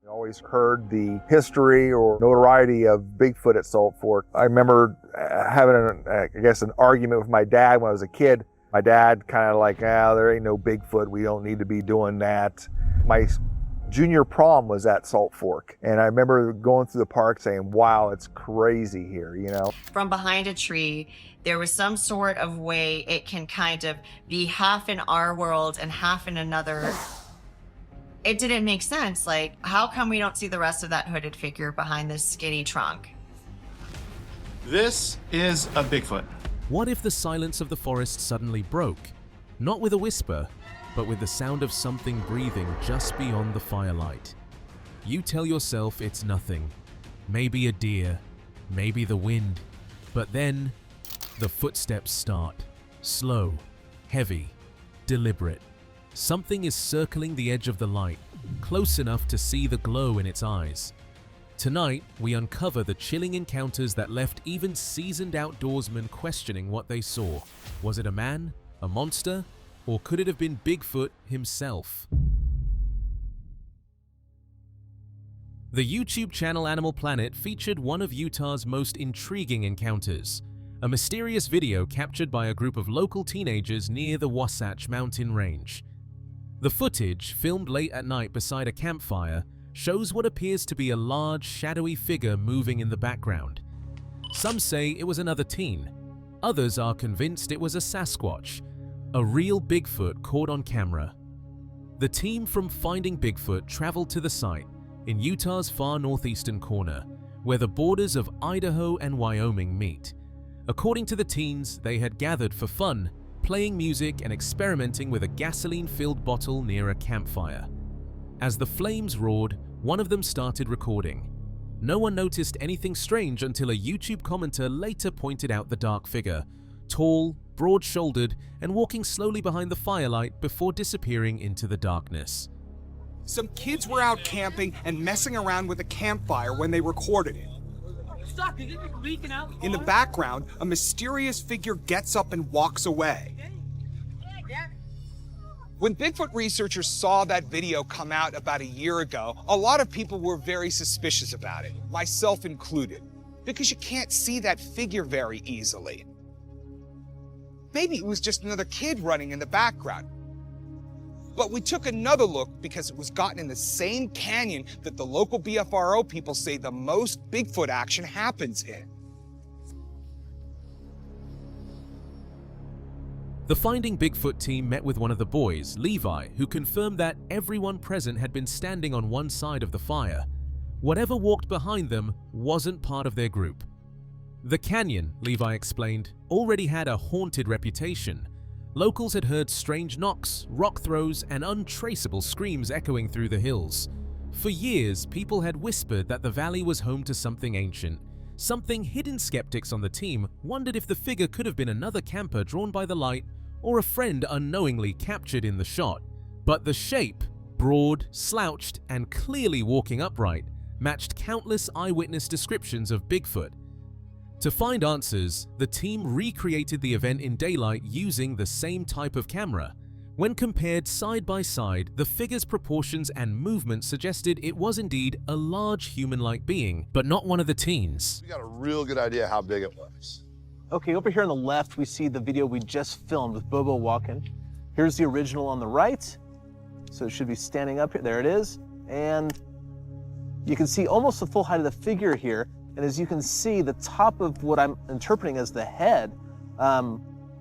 I always heard the history or notoriety of Bigfoot at Salt Fork. I remember having, an argument with my dad when I was a kid. My dad kind of like, there ain't no Bigfoot. We don't need to be doing that. My junior prom was at Salt Fork. And I remember going through the park saying, wow, it's crazy here, you know? From behind a tree, there was some sort of way it can kind of be half in our world and half in another. It didn't make sense. Like, how come we don't see the rest of that hooded figure behind this skinny trunk? This is a Bigfoot. What if the silence of the forest suddenly broke? Not with a whisper, but with the sound of something breathing just beyond the firelight. You tell yourself it's nothing. Maybe a deer, maybe the wind. But then, the footsteps start. Slow, heavy, deliberate. Something is circling the edge of the light, close enough to see the glow in its eyes. Tonight, we uncover the chilling encounters that left even seasoned outdoorsmen questioning what they saw. Was it a man, a monster, or could it have been Bigfoot himself? The YouTube channel Animal Planet featured one of Utah's most intriguing encounters, a mysterious video captured by a group of local teenagers near the Wasatch Mountain Range. The footage, filmed late at night beside a campfire, shows what appears to be a large, shadowy figure moving in the background. Some say it was another teen. Others are convinced it was a Sasquatch, a real Bigfoot caught on camera. The team from Finding Bigfoot traveled to the site, in Utah's far northeastern corner, where the borders of Idaho and Wyoming meet. According to the teens, they had gathered for fun, playing music and experimenting with a gasoline-filled bottle near a campfire. As the flames roared, one of them started recording. No one noticed anything strange until a YouTube commenter later pointed out the dark figure, tall, broad-shouldered, and walking slowly behind the firelight before disappearing into the darkness. Some kids were out camping and messing around with a campfire when they recorded it. In the background, a mysterious figure gets up and walks away. When Bigfoot researchers saw that video come out about a year ago, a lot of people were very suspicious about it, myself included, because you can't see that figure very easily. Maybe it was just another kid running in the background. But we took another look because it was gotten in the same canyon that the local BFRO people say the most Bigfoot action happens in. The Finding Bigfoot team met with one of the boys, Levi, who confirmed that everyone present had been standing on one side of the fire. Whatever walked behind them wasn't part of their group. The canyon, Levi explained, already had a haunted reputation. Locals had heard strange knocks, rock throws, and untraceable screams echoing through the hills. For years, people had whispered that the valley was home to something ancient. Something hidden skeptics on the team wondered if the figure could have been another camper drawn by the light or a friend unknowingly captured in the shot. But the shape, broad, slouched, and clearly walking upright, matched countless eyewitness descriptions of Bigfoot. To find answers, the team recreated the event in daylight using the same type of camera. When compared side by side, the figure's proportions and movement suggested it was indeed a large human-like being, but not one of the teens. We got a real good idea how big it was. Okay, over here on the left, we see the video we just filmed with Bobo walking. Here's the original on the right. So it should be standing up here. There it is. And you can see almost the full height of the figure here. And as you can see, the top of what I'm interpreting as the head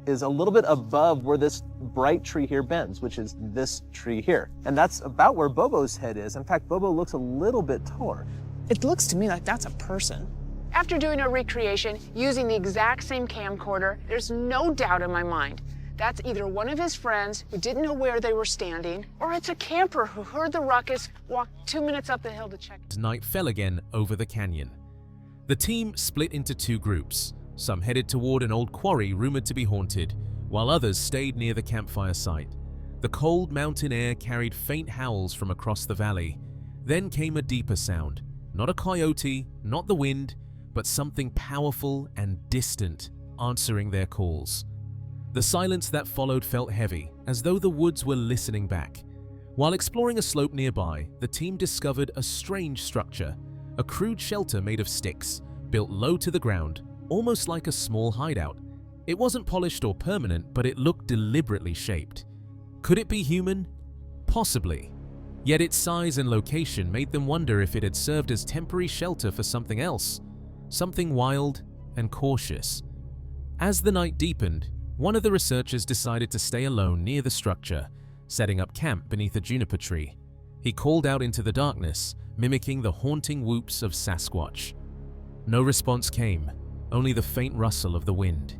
is a little bit above where this bright tree here bends, which is this tree here. And that's about where Bobo's head is. In fact, Bobo looks a little bit taller. It looks to me like that's a person. After doing a recreation using the exact same camcorder, there's no doubt in my mind that's either one of his friends who didn't know where they were standing, or it's a camper who heard the ruckus, walked 2 minutes up the hill to check. Night fell again over the canyon. The team split into two groups. Some headed toward an old quarry rumored to be haunted, while others stayed near the campfire site. The cold mountain air carried faint howls from across the valley. Then came a deeper sound. Not a coyote, not the wind, but something powerful and distant answering their calls. The silence that followed felt heavy, as though the woods were listening back. While exploring a slope nearby, the team discovered a strange structure, a crude shelter made of sticks, built low to the ground, almost like a small hideout. It wasn't polished or permanent, but it looked deliberately shaped. Could it be human? Possibly. Yet its size and location made them wonder if it had served as temporary shelter for something else, something wild and cautious. As the night deepened, one of the researchers decided to stay alone near the structure, setting up camp beneath a juniper tree. He called out into the darkness, mimicking the haunting whoops of Sasquatch. No response came, only the faint rustle of the wind.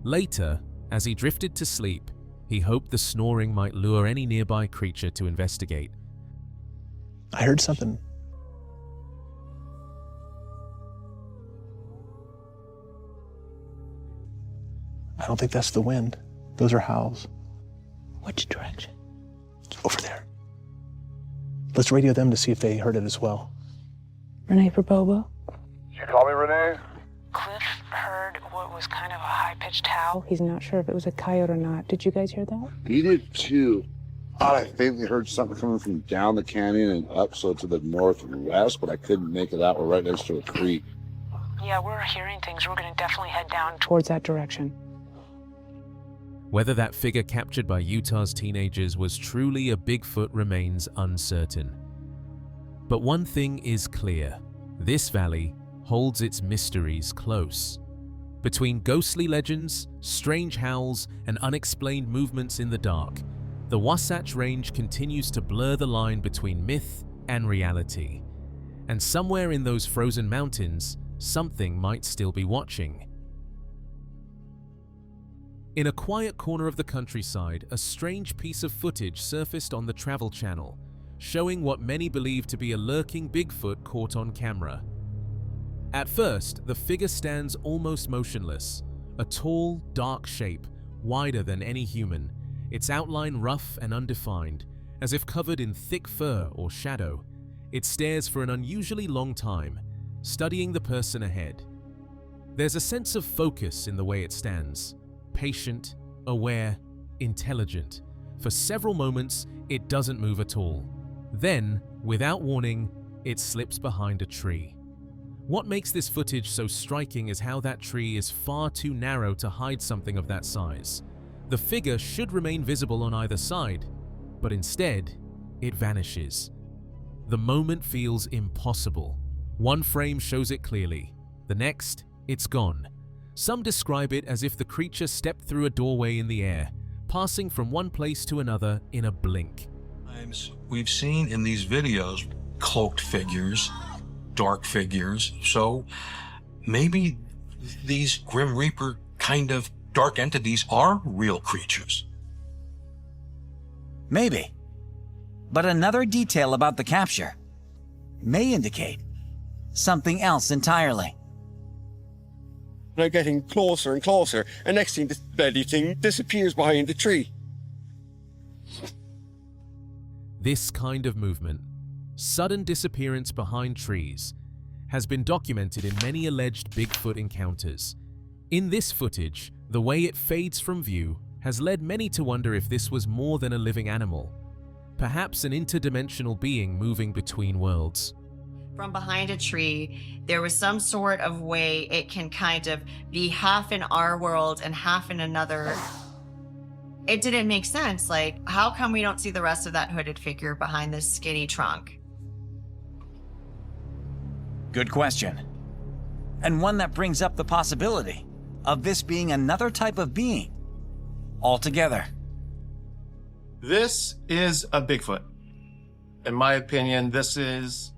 Later, as he drifted to sleep, he hoped the snoring might lure any nearby creature to investigate. I heard something. I don't think that's the wind. Those are howls. Which direction? Over there. Let's radio them to see if they heard it as well. Renee for Bobo? You call me Renee? Cliff heard what was kind of a high-pitched howl. He's not sure if it was a coyote or not. Did you guys hear that? He did too. I faintly heard something coming from down the canyon and up, so to the northwest, but I couldn't make it out. We're right next to a creek. Yeah, we're hearing things. We're going to definitely head down Towards that direction. Whether that figure captured by Utah's teenagers was truly a Bigfoot remains uncertain. But one thing is clear: this valley holds its mysteries close. Between ghostly legends, strange howls, and unexplained movements in the dark, the Wasatch Range continues to blur the line between myth and reality. And somewhere in those frozen mountains, something might still be watching. In a quiet corner of the countryside, a strange piece of footage surfaced on the Travel Channel, showing what many believe to be a lurking Bigfoot caught on camera. At first, the figure stands almost motionless, a tall, dark shape, wider than any human, its outline rough and undefined, as if covered in thick fur or shadow. It stares for an unusually long time, studying the person ahead. There's a sense of focus in the way it stands. Patient, aware, intelligent. For several moments, it doesn't move at all. Then, without warning, it slips behind a tree. What makes this footage so striking is how that tree is far too narrow to hide something of that size. The figure should remain visible on either side, but instead, it vanishes. The moment feels impossible. One frame shows it clearly. The next, it's gone. Some describe it as if the creature stepped through a doorway in the air, passing from one place to another in a blink. We've seen in these videos cloaked figures, dark figures, so maybe these Grim Reaper kind of dark entities are real creatures. Maybe. But another detail about the capture may indicate something else entirely. They're getting closer and closer, and next thing, this bloody thing disappears behind the tree. This kind of movement, sudden disappearance behind trees, has been documented in many alleged Bigfoot encounters. In this footage, the way it fades from view has led many to wonder if this was more than a living animal, perhaps an interdimensional being moving between worlds. From behind a tree, there was some sort of way it can kind of be half in our world and half in another. It didn't make sense. Like, how come we don't see the rest of that hooded figure behind this skinny trunk? Good question. And one that brings up the possibility of this being another type of being altogether. This is a Bigfoot. In my opinion, this is...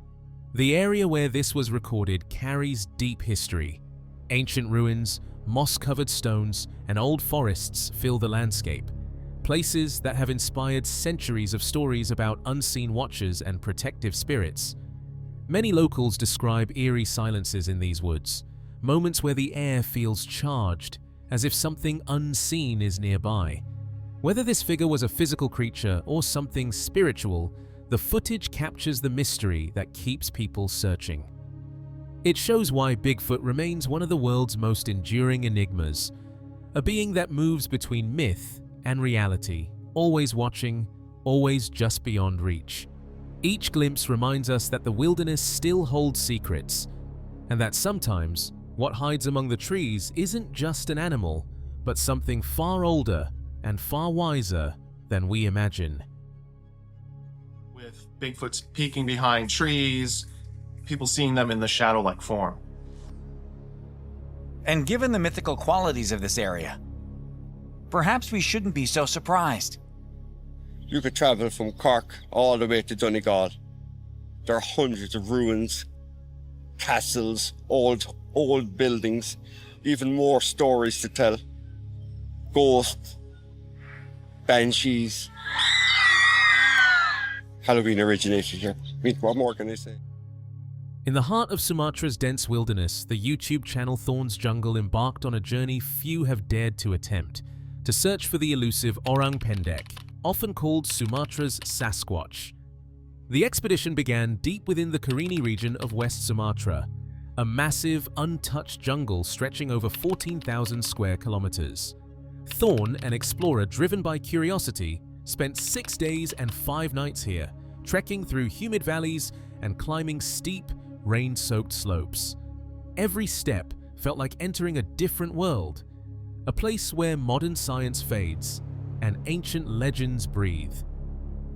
The area where this was recorded carries deep history. Ancient ruins, moss-covered stones, and old forests fill the landscape. Places that have inspired centuries of stories about unseen watchers and protective spirits. Many locals describe eerie silences in these woods, moments where the air feels charged, as if something unseen is nearby. Whether this figure was a physical creature or something spiritual, the footage captures the mystery that keeps people searching. It shows why Bigfoot remains one of the world's most enduring enigmas, a being that moves between myth and reality, always watching, always just beyond reach. Each glimpse reminds us that the wilderness still holds secrets, and that sometimes what hides among the trees isn't just an animal, but something far older and far wiser than we imagine. With Bigfoots peeking behind trees, people seeing them in the shadow-like form. And given the mythical qualities of this area, perhaps we shouldn't be so surprised. You could travel from Cork all the way to Donegal. There are hundreds of ruins, castles, old buildings, even more stories to tell. Ghosts, banshees. Halloween originated here. I mean, what more can I say? In the heart of Sumatra's dense wilderness, the YouTube channel Thorn's Jungle embarked on a journey few have dared to attempt, to search for the elusive Orang Pendek, often called Sumatra's Sasquatch. The expedition began deep within the Karini region of West Sumatra, a massive, untouched jungle stretching over 14,000 square kilometers. Thorn, an explorer driven by curiosity, spent 6 days and 5 nights here, trekking through humid valleys and climbing steep, rain-soaked slopes. Every step felt like entering a different world, a place where modern science fades and ancient legends breathe.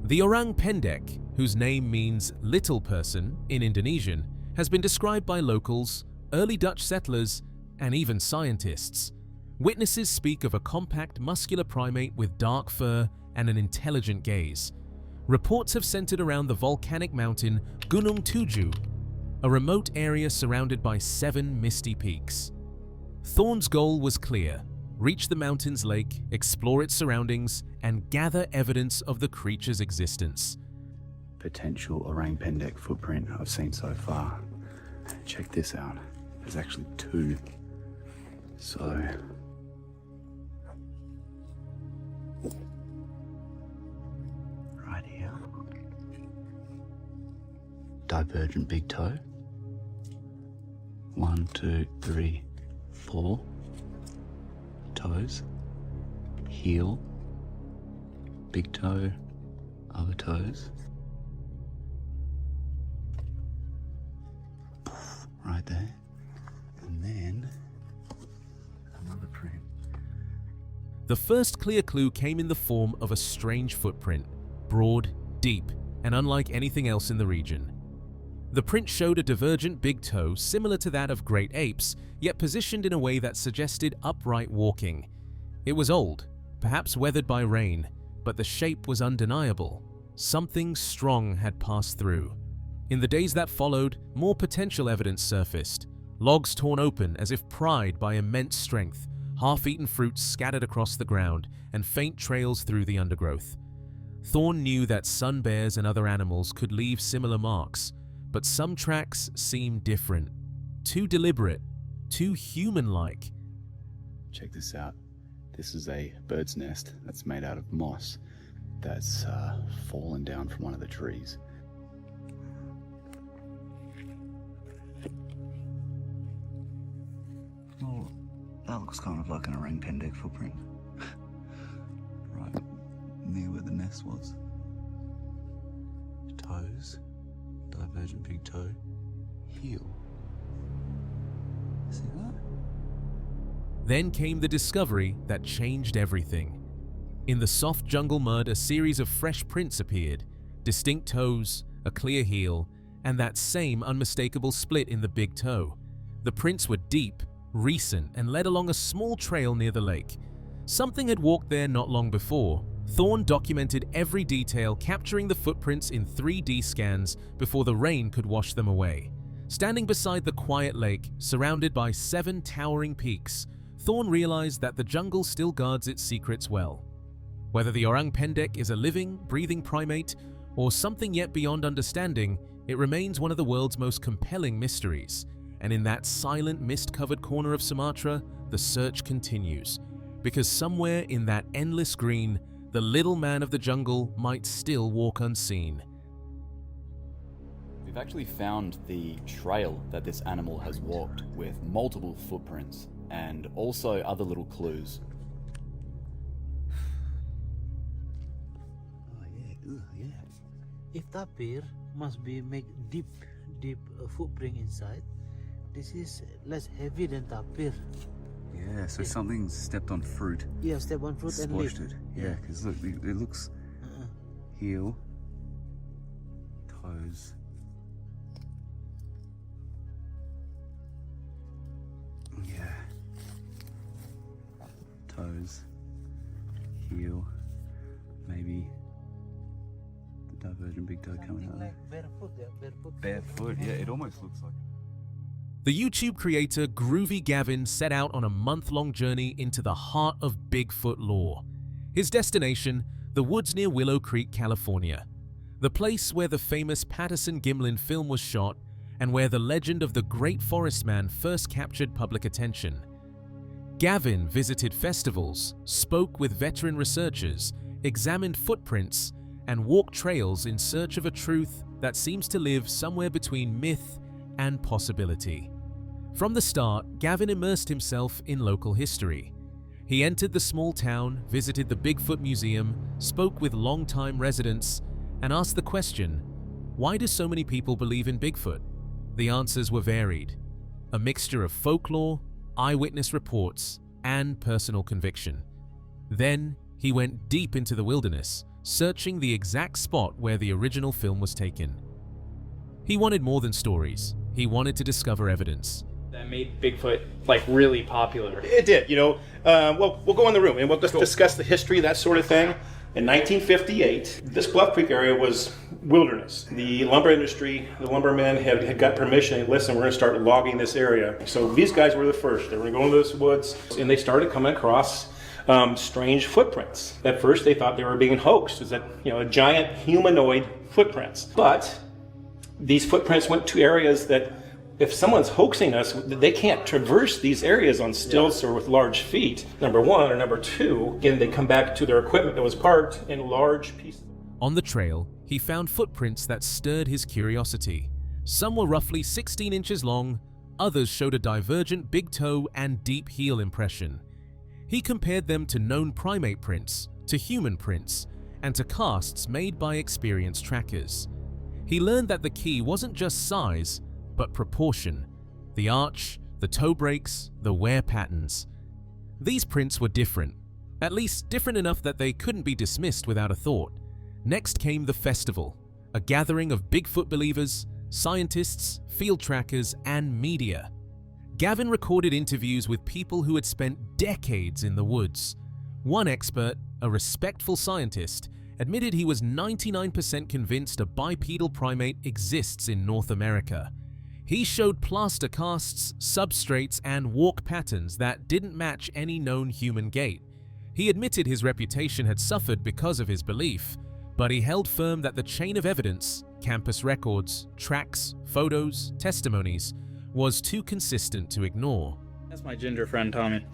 The Orang Pendek, whose name means little person in Indonesian, has been described by locals, early Dutch settlers, and even scientists. Witnesses speak of a compact, muscular primate with dark fur and an intelligent gaze. Reports have centered around the volcanic mountain Gunung Tujuh, a remote area surrounded by 7 misty peaks. Thorn's goal was clear: reach the mountain's lake, explore its surroundings, and gather evidence of the creature's existence. Potential Orang Pendek footprint I've seen so far. Check this out. There's actually 2. So right here. Divergent big toe. 1, 2, 3, 4 toes. Heel. Big toe. Other toes. Right there. And then another print. The first clear clue came in the form of a strange footprint, broad, deep, and unlike anything else in the region. The print showed a divergent big toe similar to that of great apes, yet positioned in a way that suggested upright walking. It was old, perhaps weathered by rain, but the shape was undeniable. Something strong had passed through. In the days that followed, more potential evidence surfaced. Logs torn open as if pried by immense strength, half-eaten fruits scattered across the ground, and faint trails through the undergrowth. Thorn knew that sun bears and other animals could leave similar marks, but some tracks seemed different, too deliberate, too human-like. Check this out. This is a bird's nest that's made out of moss that's fallen down from one of the trees. Well, that looks kind of like an Orang Pendek footprint. Right near where the nest was. Toes, divergent big toe, heel. See that? Then came the discovery that changed everything. In the soft jungle mud, a series of fresh prints appeared, distinct toes, a clear heel, and that same unmistakable split in the big toe. The prints were deep, recent, and led along a small trail near the lake. Something had walked there not long before. Thorn documented every detail, capturing the footprints in 3D scans before the rain could wash them away. Standing beside the quiet lake, surrounded by 7 towering peaks, Thorn realized that the jungle still guards its secrets well. Whether the Orang Pendek is a living, breathing primate, or something yet beyond understanding, it remains one of the world's most compelling mysteries. And in that silent, mist-covered corner of Sumatra, the search continues. Because somewhere in that endless green, the little man of the jungle might still walk unseen. We've actually found the trail that this animal has walked, with multiple footprints and also other little clues. Oh yeah, If that appear, must be make deep footprint inside. This is less heavy than the appear. Yeah, so something's stepped on fruit. Yeah, step on fruit and leaf. Squashed it. Yeah, because look, it looks heel, toes. Yeah. Toes, heel, maybe the divergent big toe coming out there. Barefoot, yeah, barefoot. Barefoot, yeah, it almost looks like. The YouTube creator Groovy Gavin set out on a month-long journey into the heart of Bigfoot lore. His destination, the woods near Willow Creek, California, the place where the famous Patterson-Gimlin film was shot and where the legend of the Great Forest Man first captured public attention. Gavin visited festivals, spoke with veteran researchers, examined footprints, and walked trails in search of a truth that seems to live somewhere between myth and possibility. From the start, Gavin immersed himself in local history. He entered the small town, visited the Bigfoot Museum, spoke with longtime residents, and asked the question, why do so many people believe in Bigfoot? The answers were varied, a mixture of folklore, eyewitness reports, and personal conviction. Then, he went deep into the wilderness, searching the exact spot where the original film was taken. He wanted more than stories. He wanted to discover evidence. That made Bigfoot like really popular. It did, you know. Well, we'll go in the room and we'll just discuss the history, that sort of thing. In 1958, this Bluff Creek area was wilderness. The lumber industry, the lumbermen had got permission, listen, we're going to start logging this area. So these guys were the first. They were going to go into those woods and they started coming across strange footprints. At first they thought they were being hoaxed. Is that, you know, a giant humanoid footprints. But these footprints went to areas that if someone's hoaxing us, they can't traverse these areas on stilts or with large feet, number one, or number two, again, they come back to their equipment that was parked in large pieces. On the trail, he found footprints that stirred his curiosity. Some were roughly 16 inches long, others showed a divergent big toe and deep heel impression. He compared them to known primate prints, to human prints, and to casts made by experienced trackers. He learned that the key wasn't just size, but proportion. The arch, the toe breaks, the wear patterns. These prints were different, at least different enough that they couldn't be dismissed without a thought. Next came the festival, a gathering of Bigfoot believers, scientists, field trackers, and media. Gavin recorded interviews with people who had spent decades in the woods. One expert, a respectful scientist, admitted he was 99% convinced a bipedal primate exists in North America. He showed plaster casts, substrates, and walk patterns that didn't match any known human gait. He admitted his reputation had suffered because of his belief, but he held firm that the chain of evidence, campus records, tracks, photos, testimonies, was too consistent to ignore. That's my ginger friend, Tommy.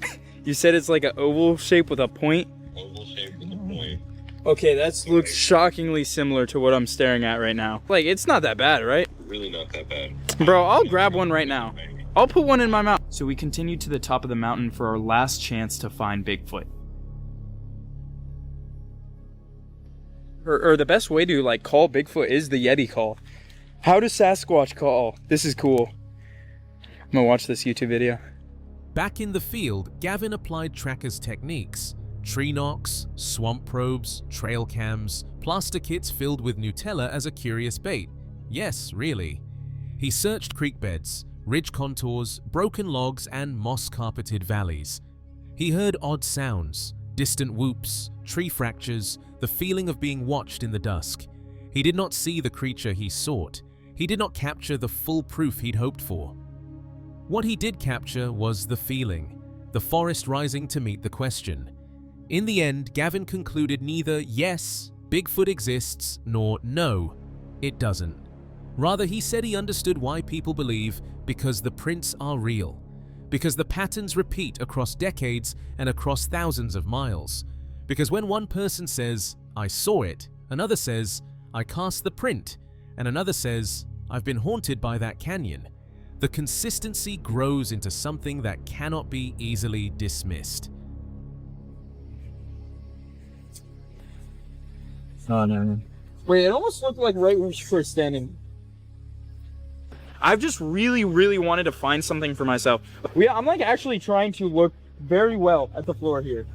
You said it's like an oval shape with a point? Oval shape with a point. Okay, that looks shockingly similar to what I'm staring at right now. Like, it's not that bad, right? Really not that bad. Bro, I'll grab one right now. I'll put one in my mouth. So we continued to the top of the mountain for our last chance to find Bigfoot. Or the best way to like call Bigfoot is the Yeti call. How does Sasquatch call? This is cool. I'm gonna watch this YouTube video. Back in the field, Gavin applied trackers' techniques. Tree knocks, swamp probes, trail cams, plaster kits filled with Nutella as a curious bait. Yes, really. He searched creek beds, ridge contours, broken logs, and moss-carpeted valleys. He heard odd sounds, distant whoops, tree fractures, the feeling of being watched in the dusk. He did not see the creature he sought. He did not capture the full proof he'd hoped for. What he did capture was the feeling, the forest rising to meet the question. In the end, Gavin concluded neither yes, Bigfoot exists, nor no, it doesn't. Rather, he said he understood why people believe because the prints are real, because the patterns repeat across decades and across thousands of miles, because when one person says, I saw it, another says, I cast the print, and another says, I've been haunted by that canyon, the consistency grows into something that cannot be easily dismissed. Oh no. Wait, it almost looked like right where you were standing. I've just really wanted to find something for myself. I'm like actually trying to look very well at the floor here.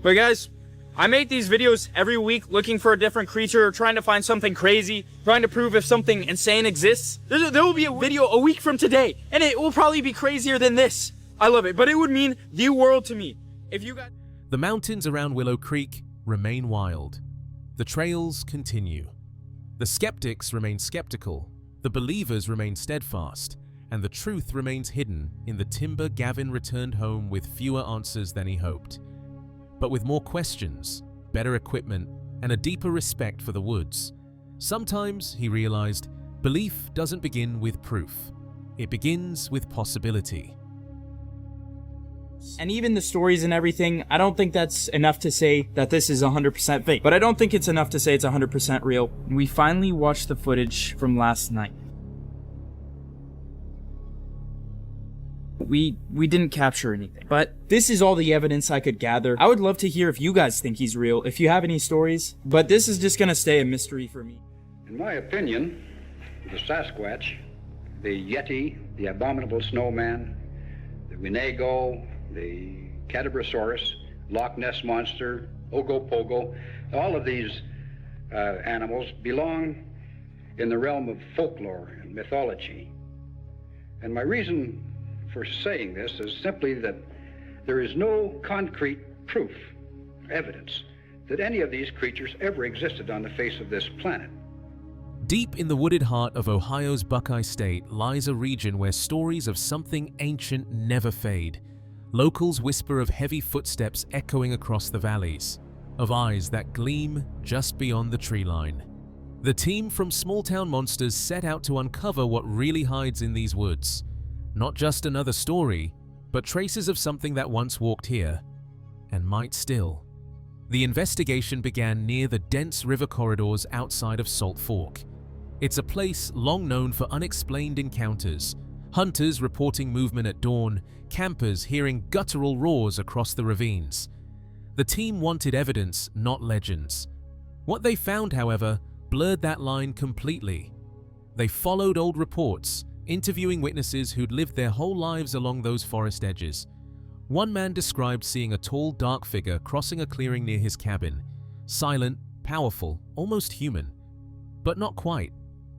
But guys, I make these videos every week looking for a different creature, trying to find something crazy, trying to prove if something insane exists. There will be a video a week from today, and it will probably be crazier than this. I love it, but it would mean the world to me if you guys... The mountains around Willow Creek remain wild. The trails continue. The skeptics remain skeptical, the believers remain steadfast, and the truth remains hidden in the timber Gavin returned home with fewer answers than he hoped. But with more questions, better equipment, and a deeper respect for the woods, sometimes, he realized, belief doesn't begin with proof. It begins with possibility. And even the stories and everything, I don't think that's enough to say that this is 100% fake. But I don't think it's enough to say it's 100% real. We finally watched the footage from last night. We didn't capture anything. But this is all the evidence I could gather. I would love to hear if you guys think he's real, if you have any stories. But this is just gonna stay a mystery for me. In my opinion, the Sasquatch, the Yeti, the abominable snowman, the Winnebago, the Cadabrosaurus, Loch Ness Monster, Ogopogo, all of these animals belong in the realm of folklore and mythology. And my reason for saying this is simply that there is no concrete proof, evidence, that any of these creatures ever existed on the face of this planet. Deep in the wooded heart of Ohio's Buckeye State lies a region where stories of something ancient never fade. Locals whisper of heavy footsteps echoing across the valleys, of eyes that gleam just beyond the tree line. The team from Small Town Monsters set out to uncover what really hides in these woods. Not just another story, but traces of something that once walked here, and might still. The investigation began near the dense river corridors outside of Salt Fork. It's a place long known for unexplained encounters, hunters reporting movement at dawn, campers hearing guttural roars across the ravines. The team wanted evidence, not legends. What they found, however, blurred that line completely. They followed old reports, interviewing witnesses who'd lived their whole lives along those forest edges. One man described seeing a tall, dark figure crossing a clearing near his cabin. Silent, powerful, almost human. But not quite.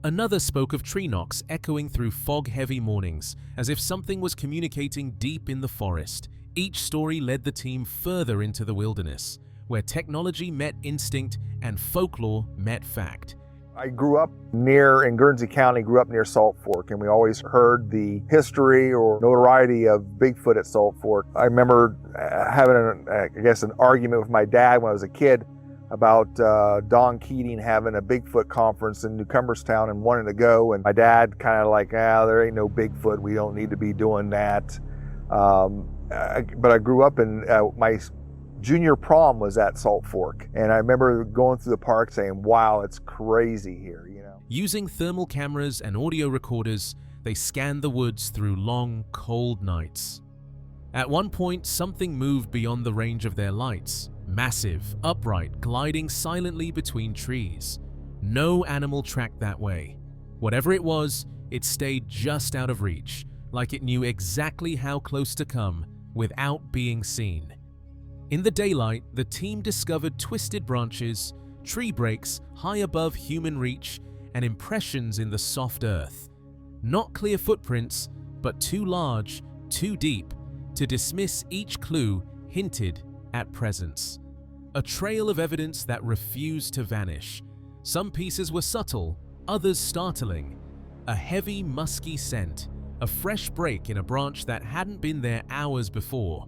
Another spoke of tree knocks echoing through fog-heavy mornings, as if something was communicating deep in the forest. Each story led the team further into the wilderness, where technology met instinct and folklore met fact. I grew up in Guernsey County, grew up near Salt Fork, and we always heard the history or notoriety of Bigfoot at Salt Fork. I remember having, an argument with my dad when I was a kid about Don Keating having a Bigfoot conference in New Cumberstown and wanting to go, and my dad kind of like, there ain't no Bigfoot, we don't need to be doing that. But I grew up in, my junior prom was at Salt Fork, and I remember going through the park saying, wow, it's crazy here, you know. Using thermal cameras and audio recorders, they scanned the woods through long, cold nights. At one point, something moved beyond the range of their lights. Massive, upright, gliding silently between trees. No animal tracked that way. Whatever it was, it stayed just out of reach, like it knew exactly how close to come without being seen. In the daylight, the team discovered twisted branches, tree breaks high above human reach, and impressions in the soft earth. Not clear footprints, but too large, too deep, to dismiss each clue hinted at presence. A trail of evidence that refused to vanish. Some pieces were subtle, others startling. A heavy, musky scent, a fresh break in a branch that hadn't been there hours before.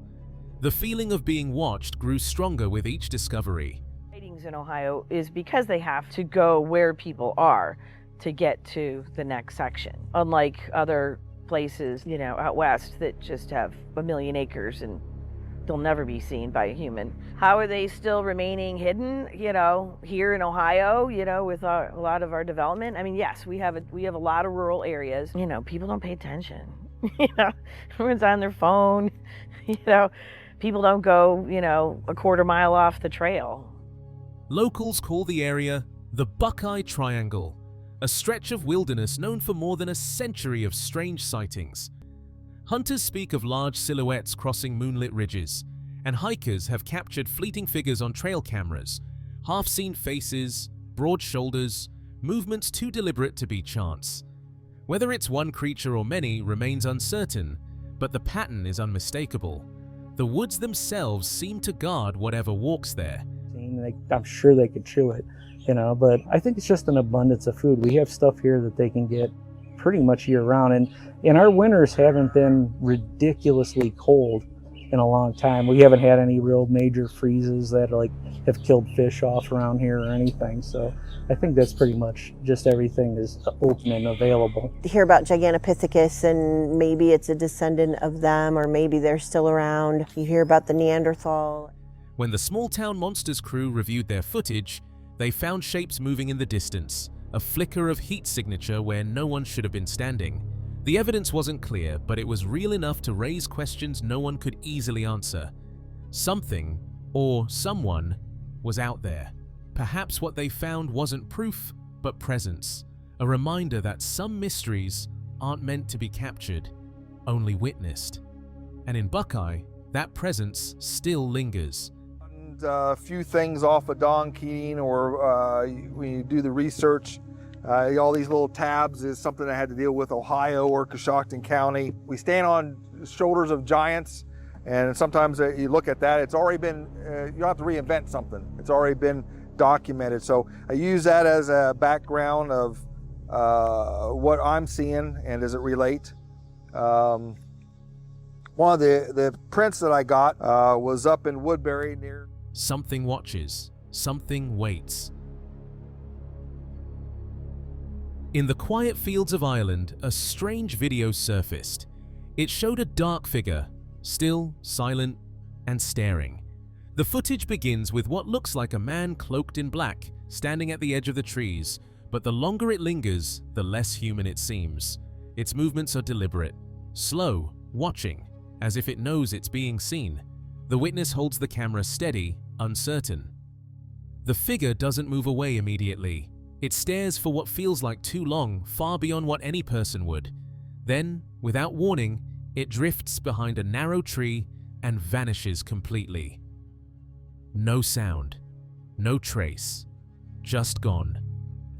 The feeling of being watched grew stronger with each discovery. Sightings in Ohio is because they have to go where people are to get to the next section. Unlike other places, out west that just have 1 million acres and they'll never be seen by a human. How are they still remaining hidden, here in Ohio, with a lot of our development? I mean, yes, we have a lot of rural areas. People don't pay attention. Everyone's on their phone, People don't go, a quarter mile off the trail. Locals call the area The Buckeye Triangle, a stretch of wilderness known for more than a century of strange sightings. Hunters speak of large silhouettes crossing moonlit ridges, and hikers have captured fleeting figures on trail cameras, half-seen faces, broad shoulders, movements too deliberate to be chance. Whether it's one creature or many remains uncertain, but the pattern is unmistakable. The woods themselves seem to guard whatever walks there. I'm sure they could chew it, but I think it's just an abundance of food. We have stuff here that they can get pretty much year-round, and our winters haven't been ridiculously cold in a long time. We haven't had any real major freezes that have killed fish off around here or anything. So I think that's pretty much just everything is open and available. You hear about Gigantopithecus, and maybe it's a descendant of them, or maybe they're still around. You hear about the Neanderthal. When the Small Town Monsters crew reviewed their footage, they found shapes moving in the distance, a flicker of heat signature where no one should have been standing. The evidence wasn't clear, but it was real enough to raise questions no one could easily answer. Something, or someone, was out there. Perhaps what they found wasn't proof, but presence. A reminder that some mysteries aren't meant to be captured, only witnessed. And in Buckeye, that presence still lingers. A few things off of Don Keating, or when you do the research, all these little tabs is something I had to deal with Ohio or Coshocton County. We stand on shoulders of giants, and sometimes you look at that, it's already been, you don't have to reinvent something. It's already been documented. So I use that as a background of what I'm seeing and does it relate. One of the prints that I got was up in Woodbury near. Something watches, something waits. In the quiet fields of Ireland, a strange video surfaced. It showed a dark figure, still, silent, and staring. The footage begins with what looks like a man cloaked in black, standing at the edge of the trees, but the longer it lingers, the less human it seems. Its movements are deliberate, slow, watching, as if it knows it's being seen. The witness holds the camera steady, uncertain. The figure doesn't move away immediately. It stares for what feels like too long, far beyond what any person would. Then, without warning, it drifts behind a narrow tree and vanishes completely. No sound, no trace, just gone.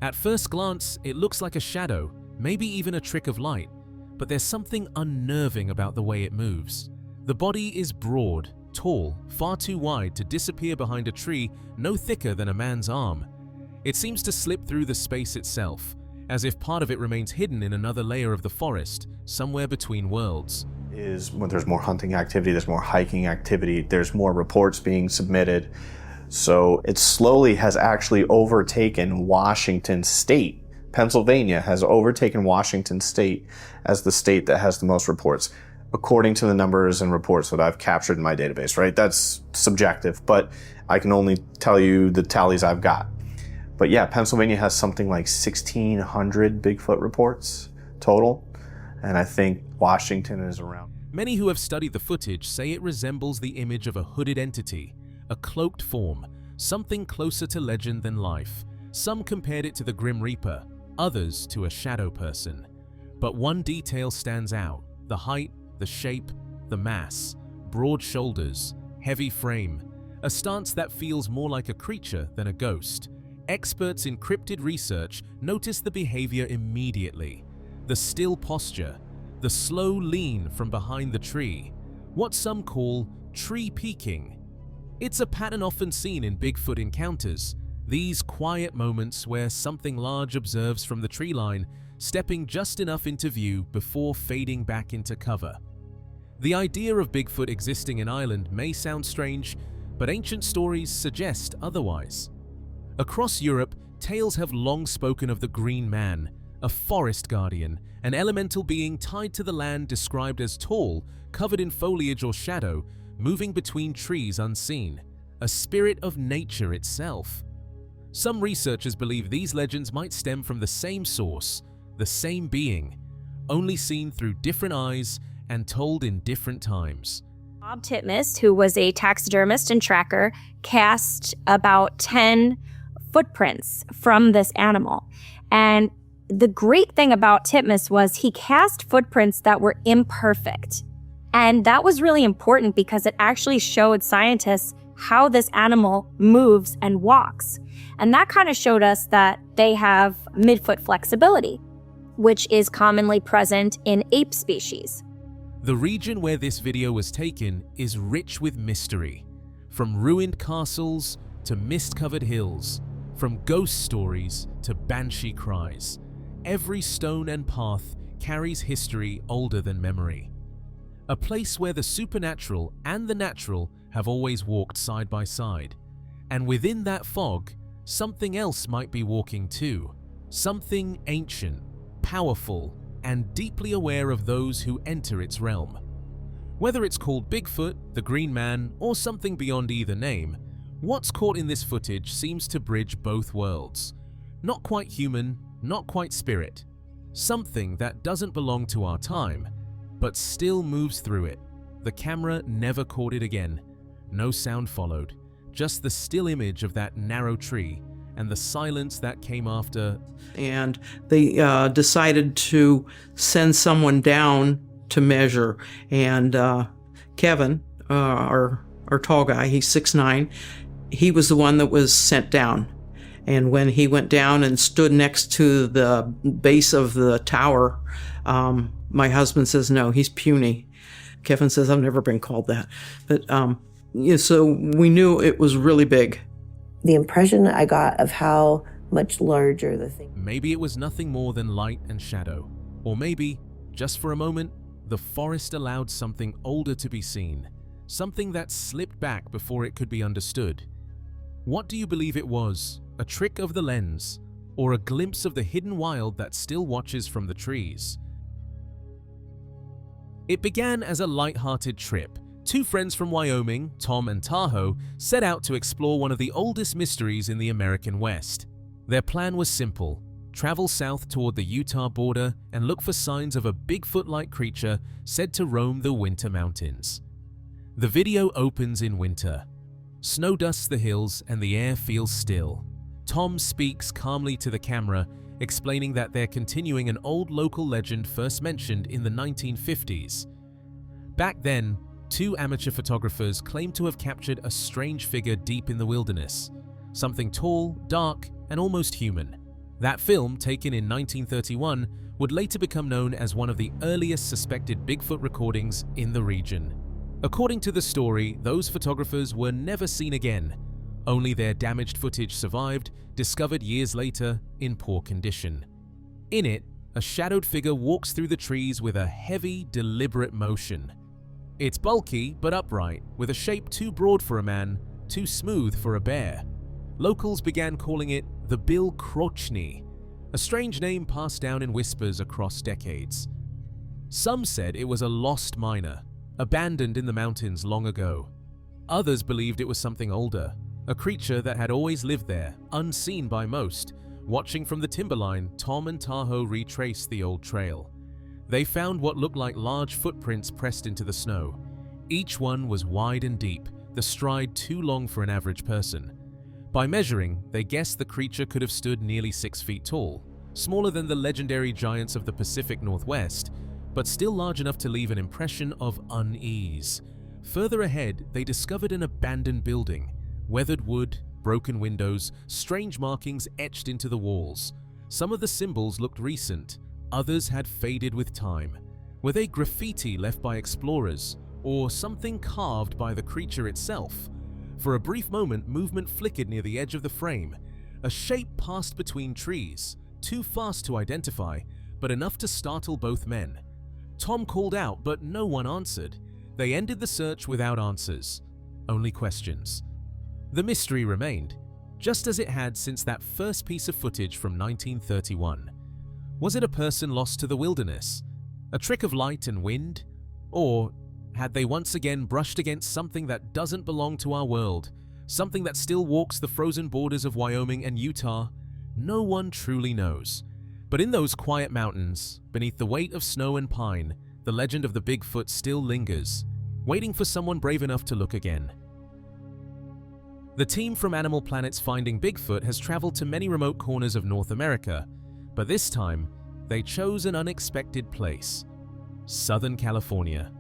At first glance, it looks like a shadow, maybe even a trick of light, but there's something unnerving about the way it moves. The body is broad, tall, far too wide to disappear behind a tree no thicker than a man's arm. It seems to slip through the space itself, as if part of it remains hidden in another layer of the forest, somewhere between worlds. Is when there's more hunting activity, there's more hiking activity, there's more reports being submitted. So it slowly has actually overtaken Washington State. Pennsylvania has overtaken Washington State as the state that has the most reports, according to the numbers and reports that I've captured in my database, right? That's subjective, but I can only tell you the tallies I've got. But yeah, Pennsylvania has something like 1,600 Bigfoot reports total, and I think Washington is around. Many who have studied the footage say it resembles the image of a hooded entity, a cloaked form, something closer to legend than life. Some compared it to the Grim Reaper, others to a shadow person. But one detail stands out: the height, the shape, the mass, broad shoulders, heavy frame, a stance that feels more like a creature than a ghost. Experts in cryptid research notice the behavior immediately. The still posture, the slow lean from behind the tree, what some call tree peeking. It's a pattern often seen in Bigfoot encounters, these quiet moments where something large observes from the tree line, stepping just enough into view before fading back into cover. The idea of Bigfoot existing in Ireland may sound strange, but ancient stories suggest otherwise. Across Europe, tales have long spoken of the Green Man, a forest guardian, an elemental being tied to the land described as tall, covered in foliage or shadow, moving between trees unseen, a spirit of nature itself. Some researchers believe these legends might stem from the same source, the same being, only seen through different eyes and told in different times. Bob Titmus, who was a taxidermist and tracker, cast about 10 footprints from this animal. And the great thing about Titmus was he cast footprints that were imperfect. And that was really important because it actually showed scientists how this animal moves and walks. And that kind of showed us that they have midfoot flexibility, which is commonly present in ape species. The region where this video was taken is rich with mystery. From ruined castles to mist-covered hills, from ghost stories to banshee cries, every stone and path carries history older than memory. A place where the supernatural and the natural have always walked side by side. And within that fog, something else might be walking too. Something ancient, powerful, and deeply aware of those who enter its realm. Whether it's called Bigfoot, the Green Man, or something beyond either name, what's caught in this footage seems to bridge both worlds. Not quite human, not quite spirit. Something that doesn't belong to our time, but still moves through it. The camera never caught it again. No sound followed, just the still image of that narrow tree and the silence that came after. And they decided to send someone down to measure. And Kevin, our tall guy, he's 6'9", he was the one that was sent down. And when he went down and stood next to the base of the tower, my husband says, no, he's puny. Kevin says, I've never been called that. But so we knew it was really big. The impression I got of how much larger the thing. Maybe it was nothing more than light and shadow. Or maybe, just for a moment, the forest allowed something older to be seen. Something that slipped back before it could be understood. What do you believe it was? A trick of the lens? Or a glimpse of the hidden wild that still watches from the trees? It began as a light-hearted trip. Two friends from Wyoming, Tom and Tahoe, set out to explore one of the oldest mysteries in the American West. Their plan was simple: travel south toward the Utah border and look for signs of a Bigfoot-like creature said to roam the winter mountains. The video opens in winter. Snow dusts the hills and the air feels still. Tom speaks calmly to the camera, explaining that they're continuing an old local legend first mentioned in the 1950s. Back then, two amateur photographers claimed to have captured a strange figure deep in the wilderness. Something tall, dark, and almost human. That film, taken in 1931, would later become known as one of the earliest suspected Bigfoot recordings in the region. According to the story, those photographers were never seen again. Only their damaged footage survived, discovered years later in poor condition. In it, a shadowed figure walks through the trees with a heavy, deliberate motion. It's bulky but upright, with a shape too broad for a man, too smooth for a bear. Locals began calling it the Bill Crochney, a strange name passed down in whispers across decades. Some said it was a lost miner, abandoned in the mountains long ago. Others believed it was something older, a creature that had always lived there, unseen by most. Watching from the timberline, Tom and Tahoe retraced the old trail. They found what looked like large footprints pressed into the snow. Each one was wide and deep, the stride too long for an average person. By measuring, they guessed the creature could have stood nearly 6 feet tall, smaller than the legendary giants of the Pacific Northwest, but still large enough to leave an impression of unease. Further ahead, they discovered an abandoned building. Weathered wood, broken windows, strange markings etched into the walls. Some of the symbols looked recent, others had faded with time. Were they graffiti left by explorers, or something carved by the creature itself? For a brief moment, movement flickered near the edge of the frame. A shape passed between trees, too fast to identify, but enough to startle both men. Tom called out, but no one answered. They ended the search without answers, only questions. The mystery remained, just as it had since that first piece of footage from 1931. Was it a person lost to the wilderness? A trick of light and wind? Or had they once again brushed against something that doesn't belong to our world? Something that still walks the frozen borders of Wyoming and Utah? No one truly knows. But in those quiet mountains, beneath the weight of snow and pine, the legend of the Bigfoot still lingers, waiting for someone brave enough to look again. The team from Animal Planet's Finding Bigfoot has traveled to many remote corners of North America, but this time, they chose an unexpected place: Southern California.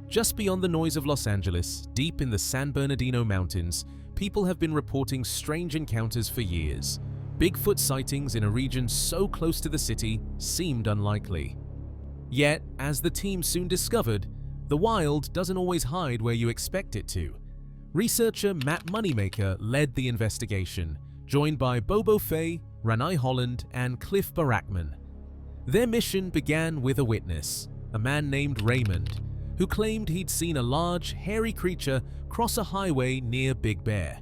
Just beyond the noise of Los Angeles, deep in the San Bernardino Mountains, people have been reporting strange encounters for years. Bigfoot sightings in a region so close to the city seemed unlikely. Yet, as the team soon discovered, the wild doesn't always hide where you expect it to. Researcher Matt Moneymaker led the investigation, joined by Bobo Fay, Ranai Holland, and Cliff Barackman. Their mission began with a witness, a man named Raymond, who claimed he'd seen a large, hairy creature cross a highway near Big Bear.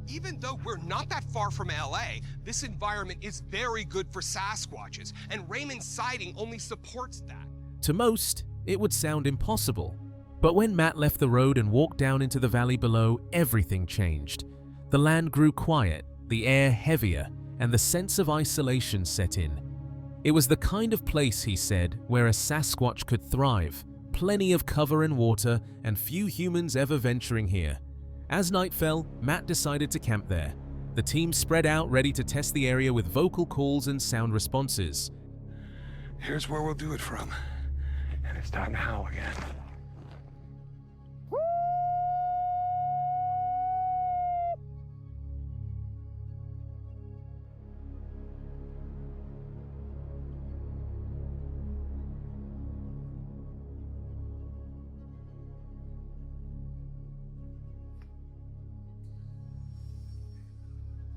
Even though we're not that far from LA, this environment is very good for Sasquatches, and Raymond's sighting only supports that. To most, it would sound impossible. But when Matt left the road and walked down into the valley below, everything changed. The land grew quiet, the air heavier, and the sense of isolation set in. It was the kind of place, he said, where a Sasquatch could thrive. Plenty of cover and water, and few humans ever venturing here. As night fell, Matt decided to camp there. The team spread out, ready to test the area with vocal calls and sound responses. Here's where we'll do it from. And it's time to howl again.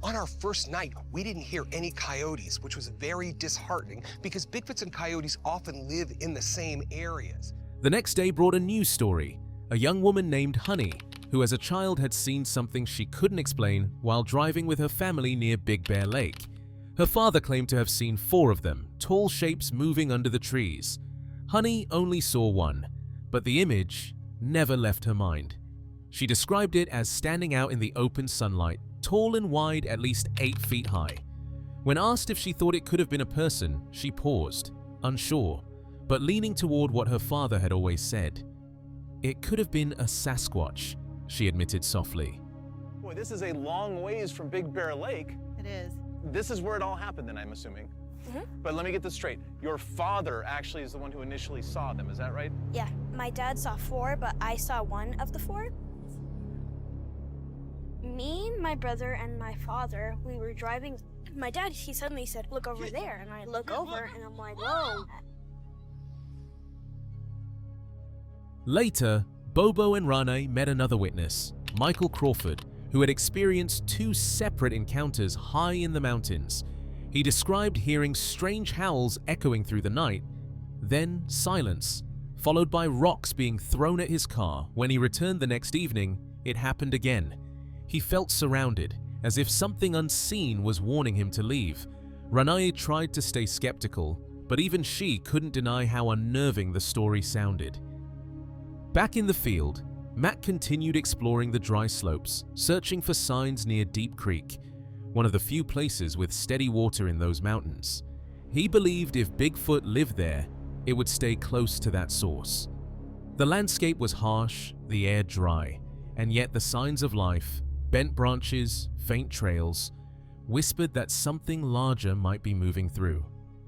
On our first night, we didn't hear any coyotes, which was very disheartening because Bigfoots and coyotes often live in the same areas. The next day brought a new story, a young woman named Honey, who as a child had seen something she couldn't explain while driving with her family near Big Bear Lake. Her father claimed to have seen 4 of them, tall shapes moving under the trees. Honey only saw one, but the image never left her mind. She described it as standing out in the open sunlight, tall and wide, at least 8 feet high. When asked if she thought it could have been a person, she paused, unsure, but leaning toward what her father had always said. It could have been a Sasquatch, she admitted softly. Boy, this is a long ways from Big Bear Lake. It is. This is where it all happened then, I'm assuming. But let me get this straight. Your father actually is the one who initially saw them, is that right? Yeah, my dad saw 4, but I saw 1 of the 4. Me, my brother, and my father, we were driving. My dad, he suddenly said, "Look over there," and I look over, and I'm like, whoa. Later, Bobo and Rane met another witness, Michael Crawford, who had experienced 2 separate encounters high in the mountains. He described hearing strange howls echoing through the night, then silence, followed by rocks being thrown at his car. When he returned the next evening, it happened again. He felt surrounded, as if something unseen was warning him to leave. Ranae tried to stay skeptical, but even she couldn't deny how unnerving the story sounded. Back in the field, Matt continued exploring the dry slopes, searching for signs near Deep Creek, one of the few places with steady water in those mountains. He believed if Bigfoot lived there, it would stay close to that source. The landscape was harsh, the air dry, and yet the signs of life, bent branches, faint trails, whispered that something larger might be moving through.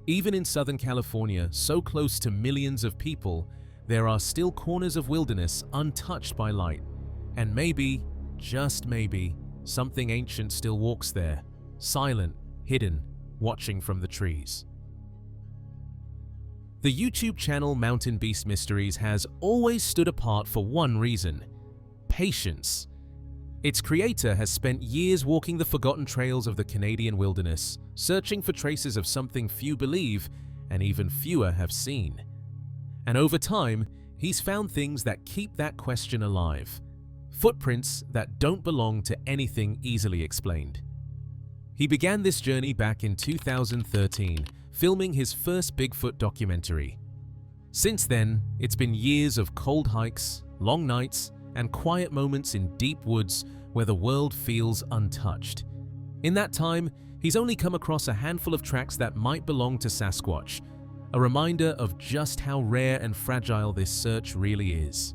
Even in Southern California, so close to millions of people, there are still corners of wilderness untouched by light. And maybe, just maybe, something ancient still walks there, silent, hidden, watching from the trees. The YouTube channel Mountain Beast Mysteries has always stood apart for one reason: patience. Its creator has spent years walking the forgotten trails of the Canadian wilderness, searching for traces of something few believe and even fewer have seen. And over time, he's found things that keep that question alive. Footprints that don't belong to anything easily explained. He began this journey back in 2013, filming his first Bigfoot documentary. Since then, it's been years of cold hikes, long nights, and quiet moments in deep woods where the world feels untouched. In that time, he's only come across a handful of tracks that might belong to Sasquatch, a reminder of just how rare and fragile this search really is.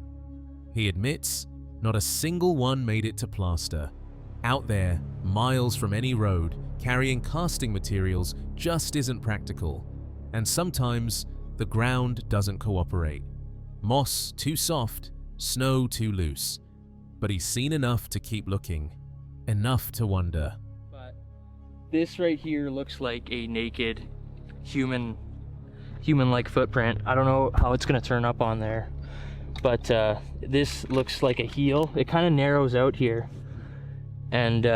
He admits, not a single one made it to plaster. Out there, miles from any road, carrying casting materials just isn't practical. And sometimes, the ground doesn't cooperate. Moss too soft, snow too loose. But he's seen enough to keep looking. Enough to wonder. But this right here looks like a naked human-like footprint. I don't know how it's gonna turn up on there, but this looks like a heel. It kind of narrows out here, and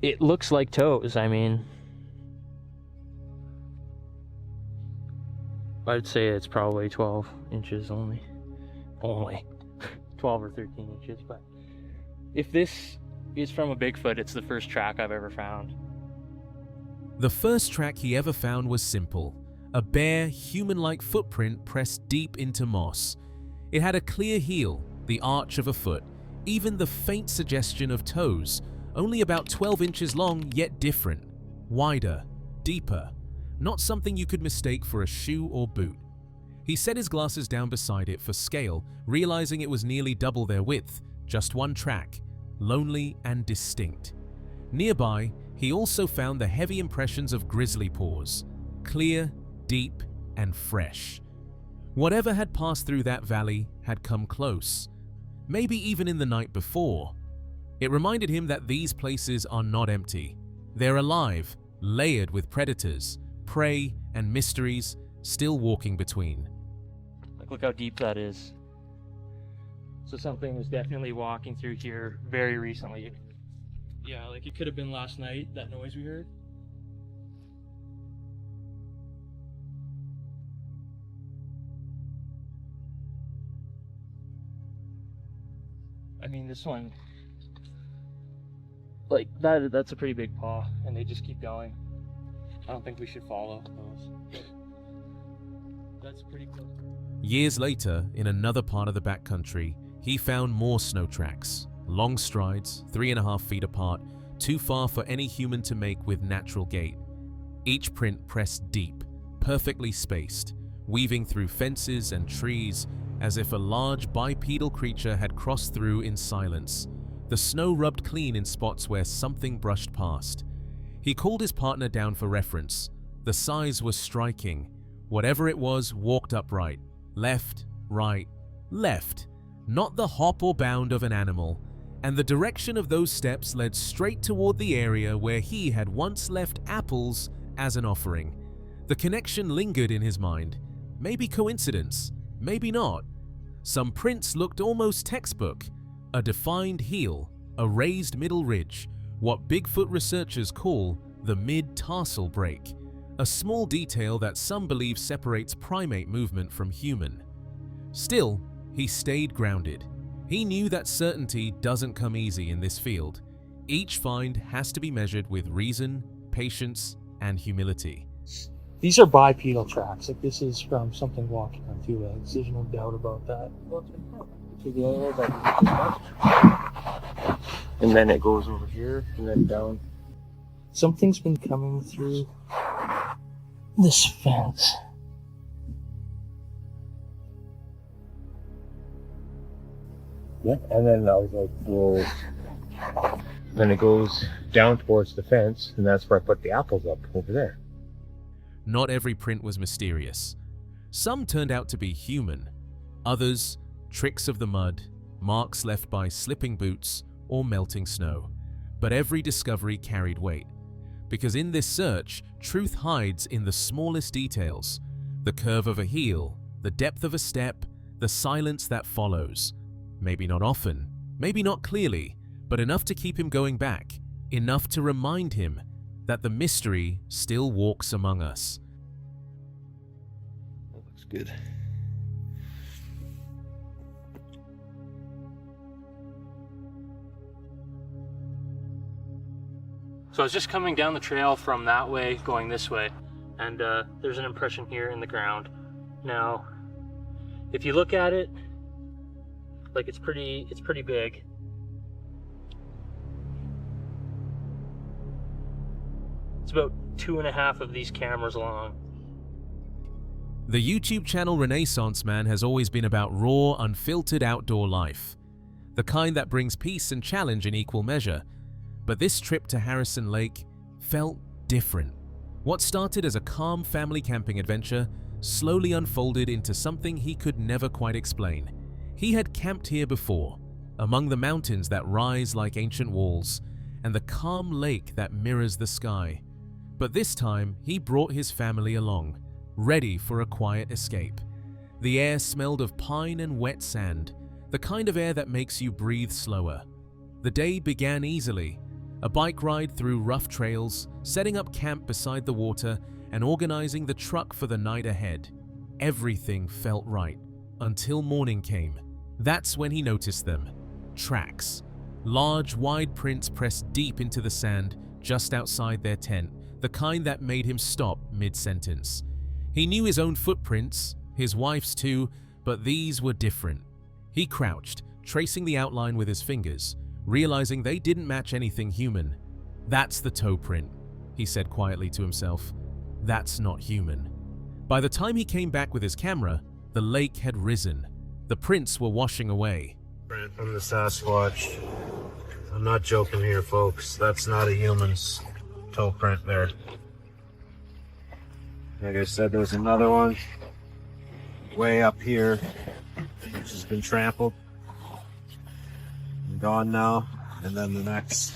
it looks like toes. I mean, I'd say it's probably 12 inches only 12 or 13 inches. But if this is from a Bigfoot, it's the first track I've ever found. The first track he ever found was simple. A bare, human-like footprint pressed deep into moss. It had a clear heel, the arch of a foot, even the faint suggestion of toes, only about 12 inches long yet different, wider, deeper, not something you could mistake for a shoe or boot. He set his glasses down beside it for scale, realizing it was nearly double their width, just one track, lonely and distinct. Nearby, he also found the heavy impressions of grizzly paws, clear, deep, and fresh. Whatever had passed through that valley had come close, maybe even in the night before. It reminded him that these places are not empty. They're alive, layered with predators, prey, and mysteries still walking between. Like, look how deep that is. So something was definitely walking through here very recently. Yeah, like it could have been last night, that noise we heard. I mean, this one, like that's a pretty big paw, and they just keep going. I don't think we should follow those. That's pretty close. Years later, in another part of the backcountry, he found more snow tracks. Long strides, 3.5 feet apart, too far for any human to make with natural gait. Each print pressed deep, perfectly spaced, weaving through fences and trees as if a large bipedal creature had crossed through in silence. The snow rubbed clean in spots where something brushed past. He called his partner down for reference. The size was striking. Whatever it was walked upright. Left, right, left. Not the hop or bound of an animal. And the direction of those steps led straight toward the area where he had once left apples as an offering. The connection lingered in his mind. Maybe coincidence, maybe not. Some prints looked almost textbook. A defined heel, a raised middle ridge, what Bigfoot researchers call the mid-tarsal break, a small detail that some believe separates primate movement from human. Still, he stayed grounded. He knew that certainty doesn't come easy in this field. Each find has to be measured with reason, patience, and humility. These are bipedal tracks. Like, this is from something walking on two legs. There's no doubt about that. And then it goes over here and then down. Something's been coming through this fence. Yeah, and then I was like, well, then it goes down towards the fence, and that's where I put the apples up over there. Not every print was mysterious. Some turned out to be human. Others, tricks of the mud, marks left by slipping boots or melting snow. But every discovery carried weight. Because in this search, truth hides in the smallest details. The curve of a heel, the depth of a step, the silence that follows. Maybe not often, maybe not clearly, but enough to keep him going back, enough to remind him that the mystery still walks among us. That looks good. So I was just coming down the trail from that way, going this way, and there's an impression here in the ground. Now, if you look at it, like it's pretty big. It's about 2.5 of these cameras long. The YouTube channel Renaissance Man has always been about raw, unfiltered outdoor life. the kind that brings peace and challenge in equal measure. But this trip to Harrison Lake felt different. What started as a calm family camping adventure slowly unfolded into something he could never quite explain. He had camped here before, among the mountains that rise like ancient walls, and the calm lake that mirrors the sky. But this time, he brought his family along, ready for a quiet escape. The air smelled of pine and wet sand, the kind of air that makes you breathe slower. The day began easily, a bike ride through rough trails, setting up camp beside the water, and organizing the truck for the night ahead. Everything felt right, until morning came. That's when he noticed them. Tracks. Large, wide prints pressed deep into the sand just outside their tent, the kind that made him stop mid-sentence. He knew his own footprints, his wife's too, but these were different. He crouched, tracing the outline with his fingers, realizing they didn't match anything human. "That's the toe print," he said quietly to himself. "That's not human." By the time he came back with his camera, the lake had risen. The prints were washing away. Print from the Sasquatch. I'm not joking here, folks. That's not a human's toe print there. Like I said, there's another one way up here, which has been trampled and gone now. And then the next,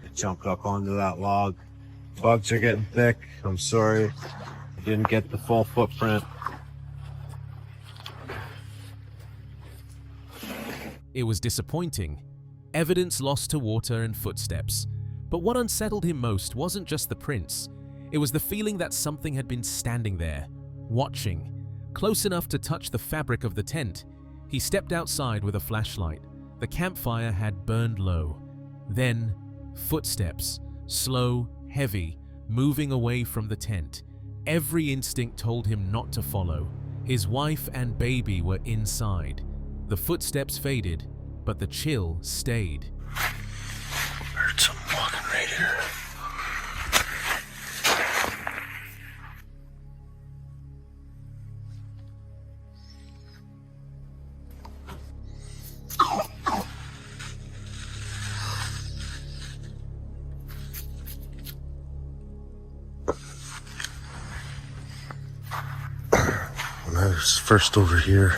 it jumped up onto that log. Bugs are getting thick. I'm sorry, I didn't get the full footprint. It was disappointing. Evidence lost to water and footsteps. But what unsettled him most wasn't just the prints. It was the feeling that something had been standing there, watching, close enough to touch the fabric of the tent. He stepped outside with a flashlight. The campfire had burned low. Then, footsteps, slow, heavy, moving away from the tent. Every instinct told him not to follow. His wife and baby were inside. The footsteps faded, but the chill stayed. Heard someone walking right here. When I was first over here,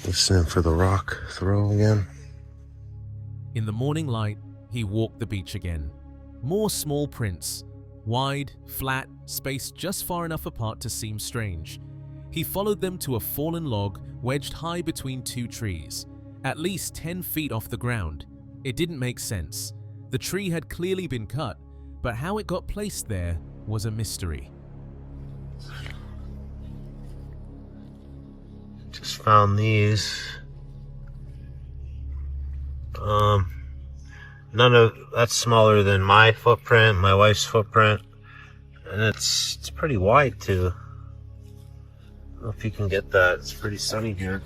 listening for the rock throw again. In the morning light, he walked the beach again. More small prints, wide, flat, spaced just far enough apart to seem strange. He followed them to a fallen log wedged high between two trees, at least 10 feet off the ground. It didn't make sense. The tree had clearly been cut, but how it got placed there was a mystery. Just found these. None of that's smaller than my footprint, my wife's footprint, and it's pretty wide too. I don't know if you can get that. It's pretty sunny here.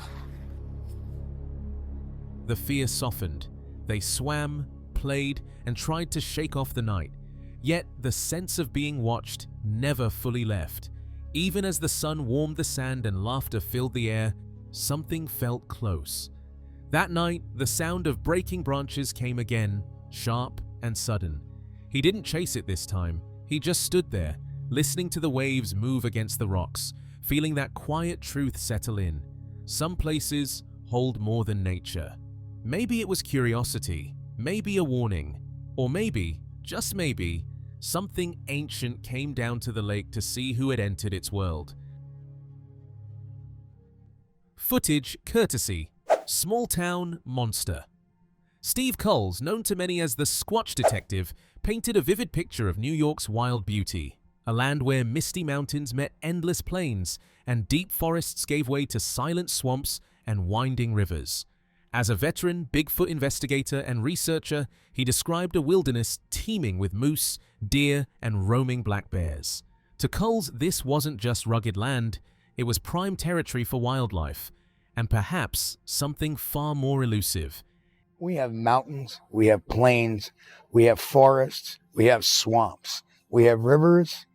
The fear softened. They swam, played, and tried to shake off the night. Yet the sense of being watched never fully left. Even as the sun warmed the sand and laughter filled the air, something felt close. That night, the sound of breaking branches came again, sharp and sudden. He didn't chase it this time. He just stood there, listening to the waves move against the rocks, feeling that quiet truth settle in. Some places hold more than nature. Maybe it was curiosity, maybe a warning, or maybe, just maybe, something ancient came down to the lake to see who had entered its world. Footage courtesy Small Town Monster. Steve Coles, known to many as the Squatch Detective, painted a vivid picture of New York's wild beauty, a land where misty mountains met endless plains and deep forests gave way to silent swamps and winding rivers. As a veteran Bigfoot investigator and researcher, he described a wilderness teeming with moose, deer, and roaming black bears. To Coles, this wasn't just rugged land, it was prime territory for wildlife, and perhaps something far more elusive. We have mountains, we have plains, we have forests, we have swamps, we have rivers,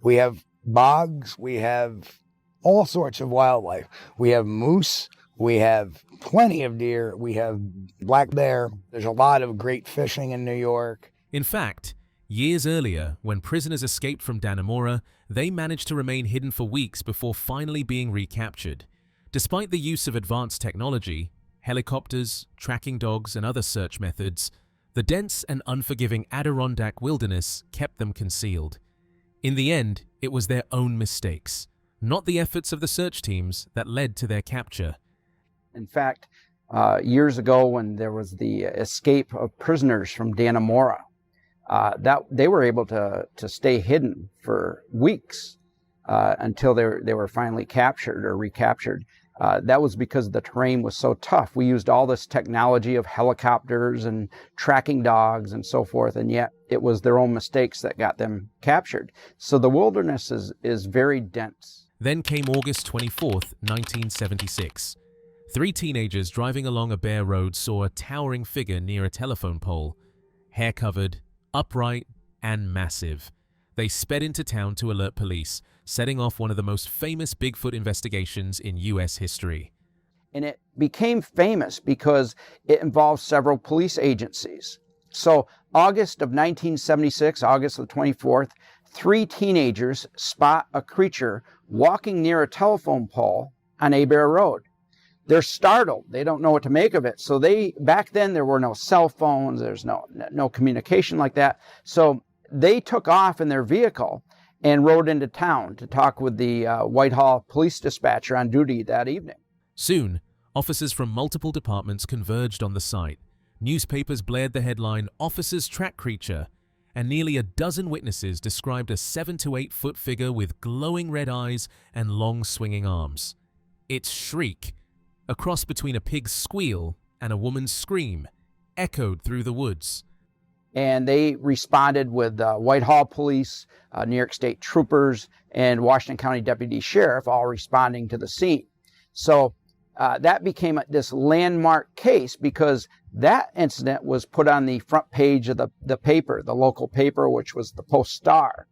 we have bogs, we have all sorts of wildlife. We have moose, We have plenty of deer. We have black bear. There's a lot of great fishing in New York. In fact, years earlier, when prisoners escaped from Dannemora, they managed to remain hidden for weeks before finally being recaptured. Despite the use of advanced technology, helicopters, tracking dogs, and other search methods, the dense and unforgiving Adirondack wilderness kept them concealed. In the end, it was their own mistakes, not the efforts of the search teams, that led to their capture. In fact, years ago when there was the escape of prisoners from Dannemora, that they were able to stay hidden for weeks until they were finally captured or recaptured. That was because the terrain was so tough. We used all this technology of helicopters and tracking dogs and so forth, and yet it was their own mistakes that got them captured. So the wilderness is very dense. Then came August 24th, 1976. 3 teenagers driving along a bare road saw a towering figure near a telephone pole. Hair-covered, upright, and massive. They sped into town to alert police, setting off one of the most famous Bigfoot investigations in U.S. history. And it became famous because it involved several police agencies. So August of 1976, August the 24th, 3 teenagers spot a creature walking near a telephone pole on Abear Road. They're startled. They don't know what to make of it. So back then there were no cell phones. There's no communication like that. So they took off in their vehicle and rode into town to talk with the Whitehall police dispatcher on duty that evening. Soon, officers from multiple departments converged on the site. Newspapers blared the headline, "Officers Track Creature," and nearly a dozen witnesses described a 7 to 8 foot figure with glowing red eyes and long swinging arms. Its shriek, a cross between a pig's squeal and a woman's scream, echoed through the woods. And they responded with Whitehall Police, New York State Troopers, and Washington County Deputy Sheriff all responding to the scene. So that became this landmark case because that incident was put on the front page of the paper, the local paper, which was the Post-Star.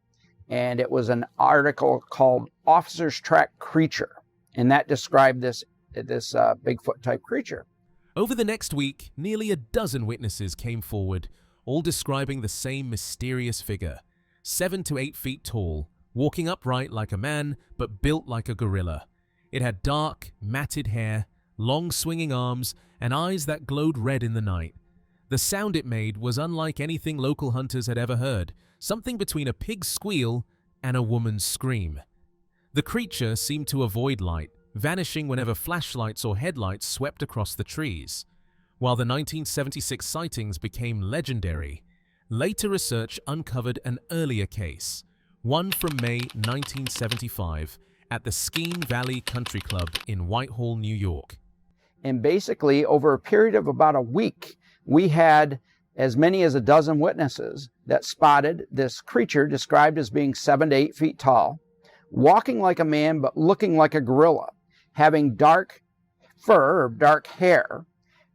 And it was an article called "Officers Track Creature," and that described this Bigfoot-type creature. Over the next week, nearly a dozen witnesses came forward, all describing the same mysterious figure, 7 to 8 feet tall, walking upright like a man, but built like a gorilla. It had dark, matted hair, long swinging arms, and eyes that glowed red in the night. The sound it made was unlike anything local hunters had ever heard, something between a pig's squeal and a woman's scream. The creature seemed to avoid light, vanishing whenever flashlights or headlights swept across the trees. While the 1976 sightings became legendary, later research uncovered an earlier case, one from May 1975 at the Skeene Valley Country Club in Whitehall, New York. And basically, over a period of about a week, we had as many as a dozen witnesses that spotted this creature described as being 7 to 8 feet tall, walking like a man but looking like a gorilla, having dark fur or dark hair,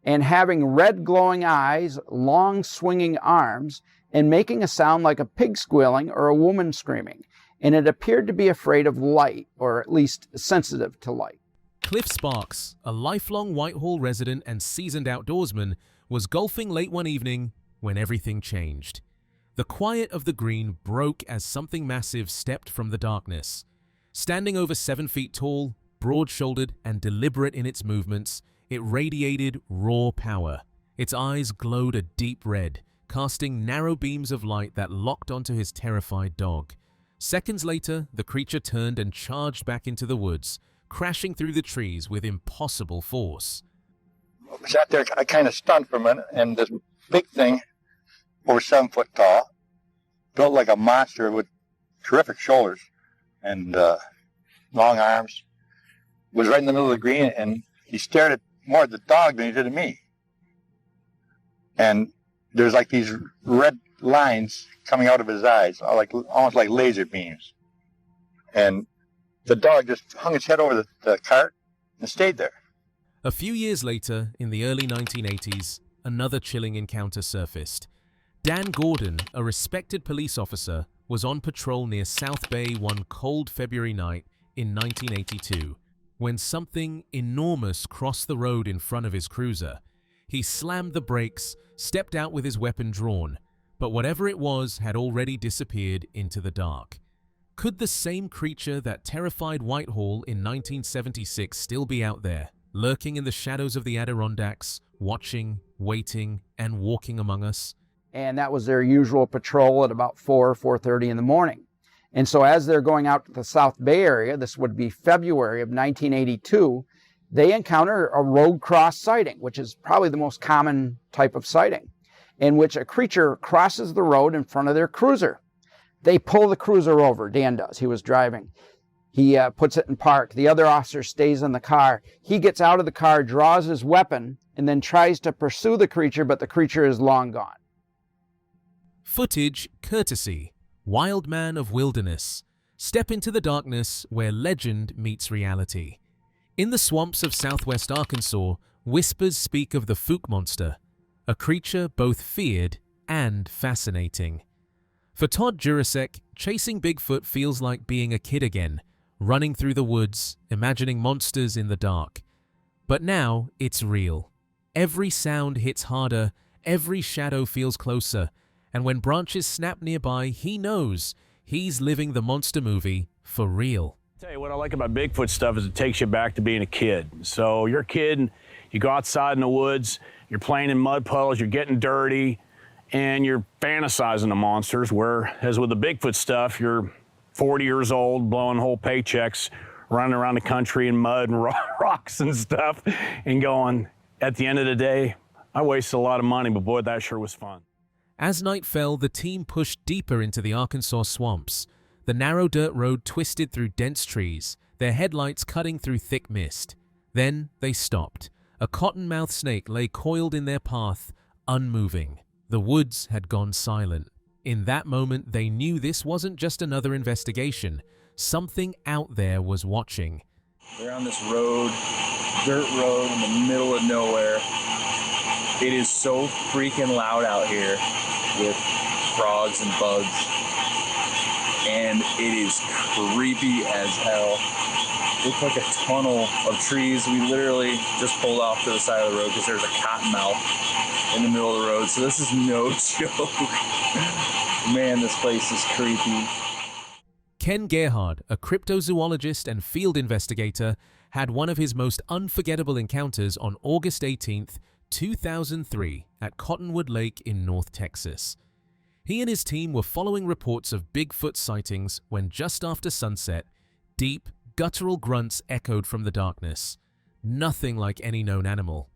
and having red glowing eyes, long swinging arms, and making a sound like a pig squealing or a woman screaming. And it appeared to be afraid of light, or at least sensitive to light. Cliff Sparks, a lifelong Whitehall resident and seasoned outdoorsman, was golfing late one evening when everything changed. The quiet of the green broke as something massive stepped from the darkness. Standing over 7 feet tall, broad-shouldered and deliberate in its movements, it radiated raw power. Its eyes glowed a deep red, casting narrow beams of light that locked onto his terrified dog. Seconds later, the creature turned and charged back into the woods, crashing through the trees with impossible force. I sat there, I kind of stunned for a minute, and this big thing, over 7 foot tall, built like a monster with terrific shoulders and long arms, was right in the middle of the green, and he stared more at the dog than he did at me. And there's like these red lines coming out of his eyes, almost like laser beams. And the dog just hung its head over the cart and stayed there. A few years later, in the early 1980s, another chilling encounter surfaced. Dan Gordon, a respected police officer, was on patrol near South Bay one cold February night in 1982, when something enormous crossed the road in front of his cruiser. He slammed the brakes, stepped out with his weapon drawn, but whatever it was had already disappeared into the dark. Could the same creature that terrified Whitehall in 1976 still be out there, lurking in the shadows of the Adirondacks, watching, waiting, and walking among us? And that was their usual patrol at about 4:30 in the morning. And so as they're going out to the South Bay area, this would be February of 1982, they encounter a road cross sighting, which is probably the most common type of sighting, in which a creature crosses the road in front of their cruiser. They pull the cruiser over, Dan does, he was driving. He puts it in park. The other officer stays in the car. He gets out of the car, draws his weapon, and then tries to pursue the creature, but the creature is long gone. Footage courtesy Wild Man of Wilderness. Step into the darkness where legend meets reality. In the swamps of southwest Arkansas, whispers speak of the Fook monster, a creature both feared and fascinating. For Todd Jurasek, chasing Bigfoot feels like being a kid again, running through the woods, imagining monsters in the dark. But now it's real. Every sound hits harder, every shadow feels closer, and when branches snap nearby, he knows he's living the monster movie for real. Tell you what I like about Bigfoot stuff is it takes you back to being a kid. So you're a kid, you go outside in the woods, you're playing in mud puddles, you're getting dirty, and you're fantasizing the monsters, whereas with the Bigfoot stuff, you're 40 years old, blowing whole paychecks, running around the country in mud and rocks and stuff, and going, at the end of the day, I wasted a lot of money, but boy, that sure was fun. As night fell, the team pushed deeper into the Arkansas swamps. The narrow dirt road twisted through dense trees, their headlights cutting through thick mist. Then they stopped. A cottonmouth snake lay coiled in their path, unmoving. The woods had gone silent. In that moment, they knew this wasn't just another investigation. Something out there was watching. We're on this road, dirt road in the middle of nowhere. It is so freaking loud out here with frogs and bugs. And it is creepy as hell. Looks like a tunnel of trees. We literally just pulled off to the side of the road because there's a cottonmouth in the middle of the road. So this is no joke. Man, this place is creepy. Ken Gerhard, a cryptozoologist and field investigator, had one of his most unforgettable encounters on August 18th, 2003 at Cottonwood Lake in North Texas. He and his team were following reports of Bigfoot sightings when just after sunset, deep, guttural grunts echoed from the darkness. Nothing like any known animal.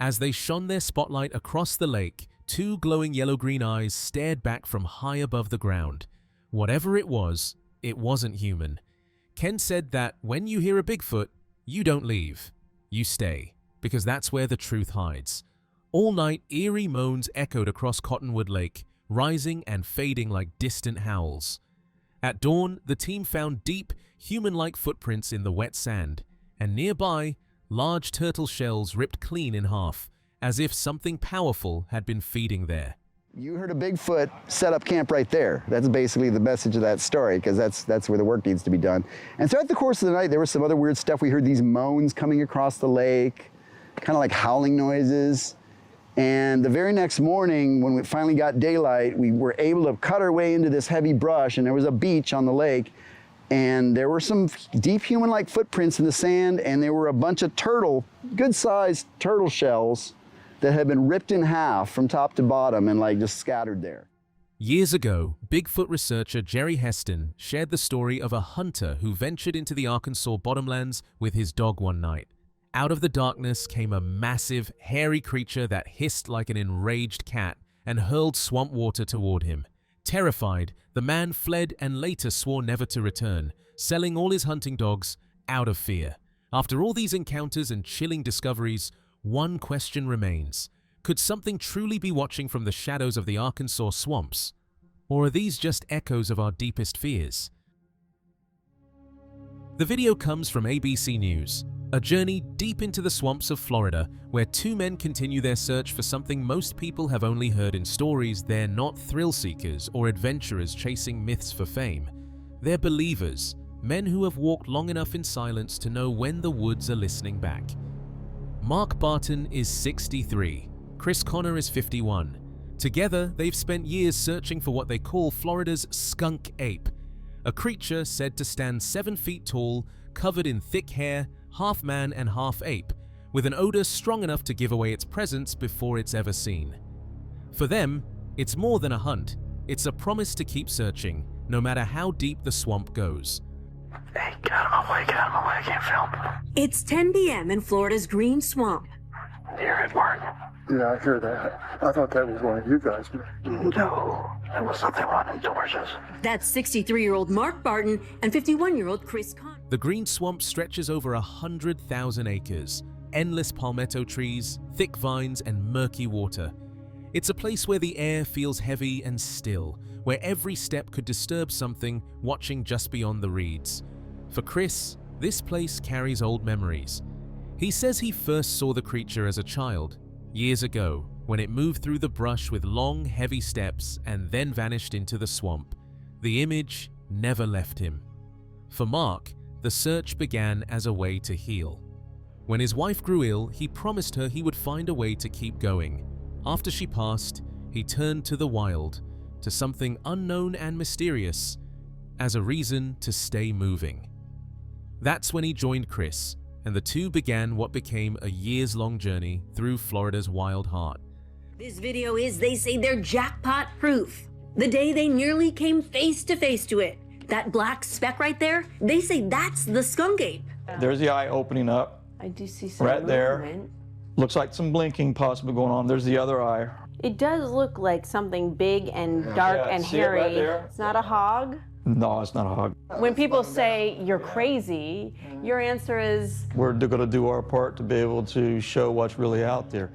As they shone their spotlight across the lake, two glowing yellow-green eyes stared back from high above the ground. Whatever it wasn't human. Ken said that when you hear a Bigfoot, you don't leave. You stay, because that's where the truth hides. All night, eerie moans echoed across Cottonwood Lake, rising and fading like distant howls. At dawn, the team found deep, human-like footprints in the wet sand, and nearby, large turtle shells ripped clean in half, as if something powerful had been feeding there. You heard a Bigfoot set up camp right there. That's basically the message of that story, because that's where the work needs to be done. And throughout the course of the night, there was some other weird stuff. We heard these moans coming across the lake, kind of like howling noises. And the very next morning, when we finally got daylight, we were able to cut our way into this heavy brush, and there was a beach on the lake, and there were some deep human-like footprints in the sand, and there were a bunch of good-sized turtle shells that had been ripped in half from top to bottom and like just scattered there. Years ago, Bigfoot researcher Jerry Heston shared the story of a hunter who ventured into the Arkansas bottomlands with his dog one night. Out of the darkness came a massive, hairy creature that hissed like an enraged cat and hurled swamp water toward him. Terrified, the man fled and later swore never to return, selling all his hunting dogs out of fear. After all these encounters and chilling discoveries, one question remains. Could something truly be watching from the shadows of the Arkansas swamps? Or are these just echoes of our deepest fears? The video comes from ABC News, a journey deep into the swamps of Florida where two men continue their search for something most people have only heard in stories. They're not thrill seekers or adventurers chasing myths for fame. They're believers, men who have walked long enough in silence to know when the woods are listening back. Mark Barton is 63, Chris Connor is 51. Together, they've spent years searching for what they call Florida's skunk ape, a creature said to stand 7 feet tall, covered in thick hair, half man and half ape, with an odor strong enough to give away its presence before it's ever seen. For them, it's more than a hunt. It's a promise to keep searching, no matter how deep the swamp goes. Hey, get out of my way, I can't film. It's 10 p.m. in Florida's Green Swamp. Hear it, Mark? Yeah, I hear that. I thought that was one of you guys. No, there was something running towards us. That's 63-year-old Mark Barton and 51-year-old Chris Connor. The Green Swamp stretches over 100,000 acres, endless palmetto trees, thick vines, and murky water. It's a place where the air feels heavy and still, where every step could disturb something watching just beyond the reeds. For Chris, this place carries old memories. He says he first saw the creature as a child, years ago, when it moved through the brush with long, heavy steps and then vanished into the swamp. The image never left him. For Mark, the search began as a way to heal. When his wife grew ill, he promised her he would find a way to keep going. After she passed, he turned to the wild, to something unknown and mysterious, as a reason to stay moving. That's when he joined Chris, and the two began what became a years-long journey through Florida's wild heart. This video is, they say, they're jackpot proof. The day they nearly came face to face to it. That black speck right there, they say that's the skunk ape. There's the eye opening up. I do see some right there. movement. Looks like some blinking possibly going on. There's the other eye. It does look like something big and dark Yeah, and see it right hairy. there? It's not a hog. No, it's not a hog. When people say you're crazy, your answer is We're going to do our part to be able to show what's really out there.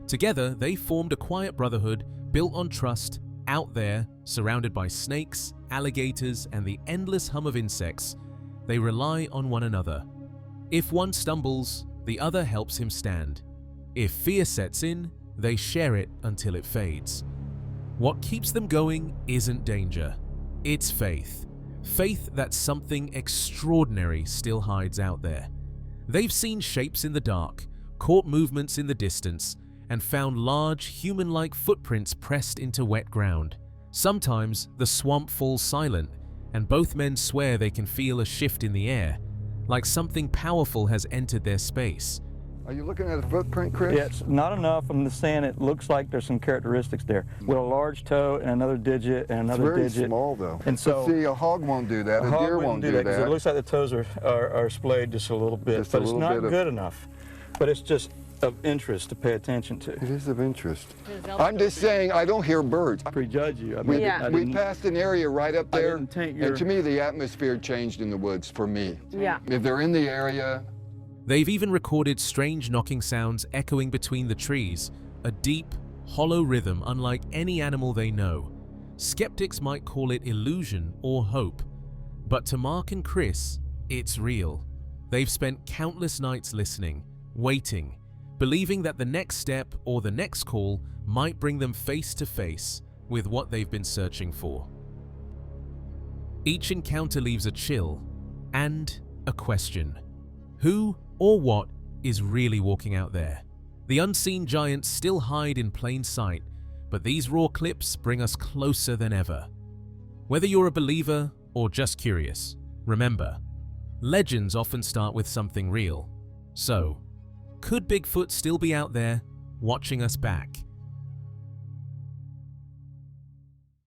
Together, they formed a quiet brotherhood built on trust, out there, surrounded by snakes, alligators, and the endless hum of insects. They rely on one another. If one stumbles, the other helps him stand. If fear sets in, they share it until it fades. What keeps them going isn't danger. It's faith. Faith that something extraordinary still hides out there. They've seen shapes in the dark, caught movements in the distance, and found large, human-like footprints pressed into wet ground. Sometimes the swamp falls silent, and both men swear they can feel a shift in the air, like something powerful has entered their space. Are you looking at a footprint, Chris? Yeah, it's not enough. I'm just saying it looks like there's some characteristics there. With a large toe and another digit and another digit. It's very small, though. And so, but see, a hog won't do that. A deer won't do that. 'Cause it looks like the toes are splayed just a little bit, Just but a it's little not bit good enough. But it's just of interest to pay attention to. It is of interest. I'm just saying I don't hear birds. I prejudge you. I We, mean, we passed an area right up there, didn't take and your- to me the atmosphere changed in the woods for me. Yeah. If they're in the area, They've even recorded strange knocking sounds echoing between the trees, a deep, hollow rhythm unlike any animal they know. Skeptics might call it illusion or hope, but to Mark and Chris, it's real. They've spent countless nights listening, waiting, believing that the next step or the next call might bring them face to face with what they've been searching for. Each encounter leaves a chill and a question. Who or what is really walking out there? The unseen giants still hide in plain sight, but these raw clips bring us closer than ever. Whether you're a believer or just curious, remember, legends often start with something real. So, could Bigfoot still be out there, watching us back?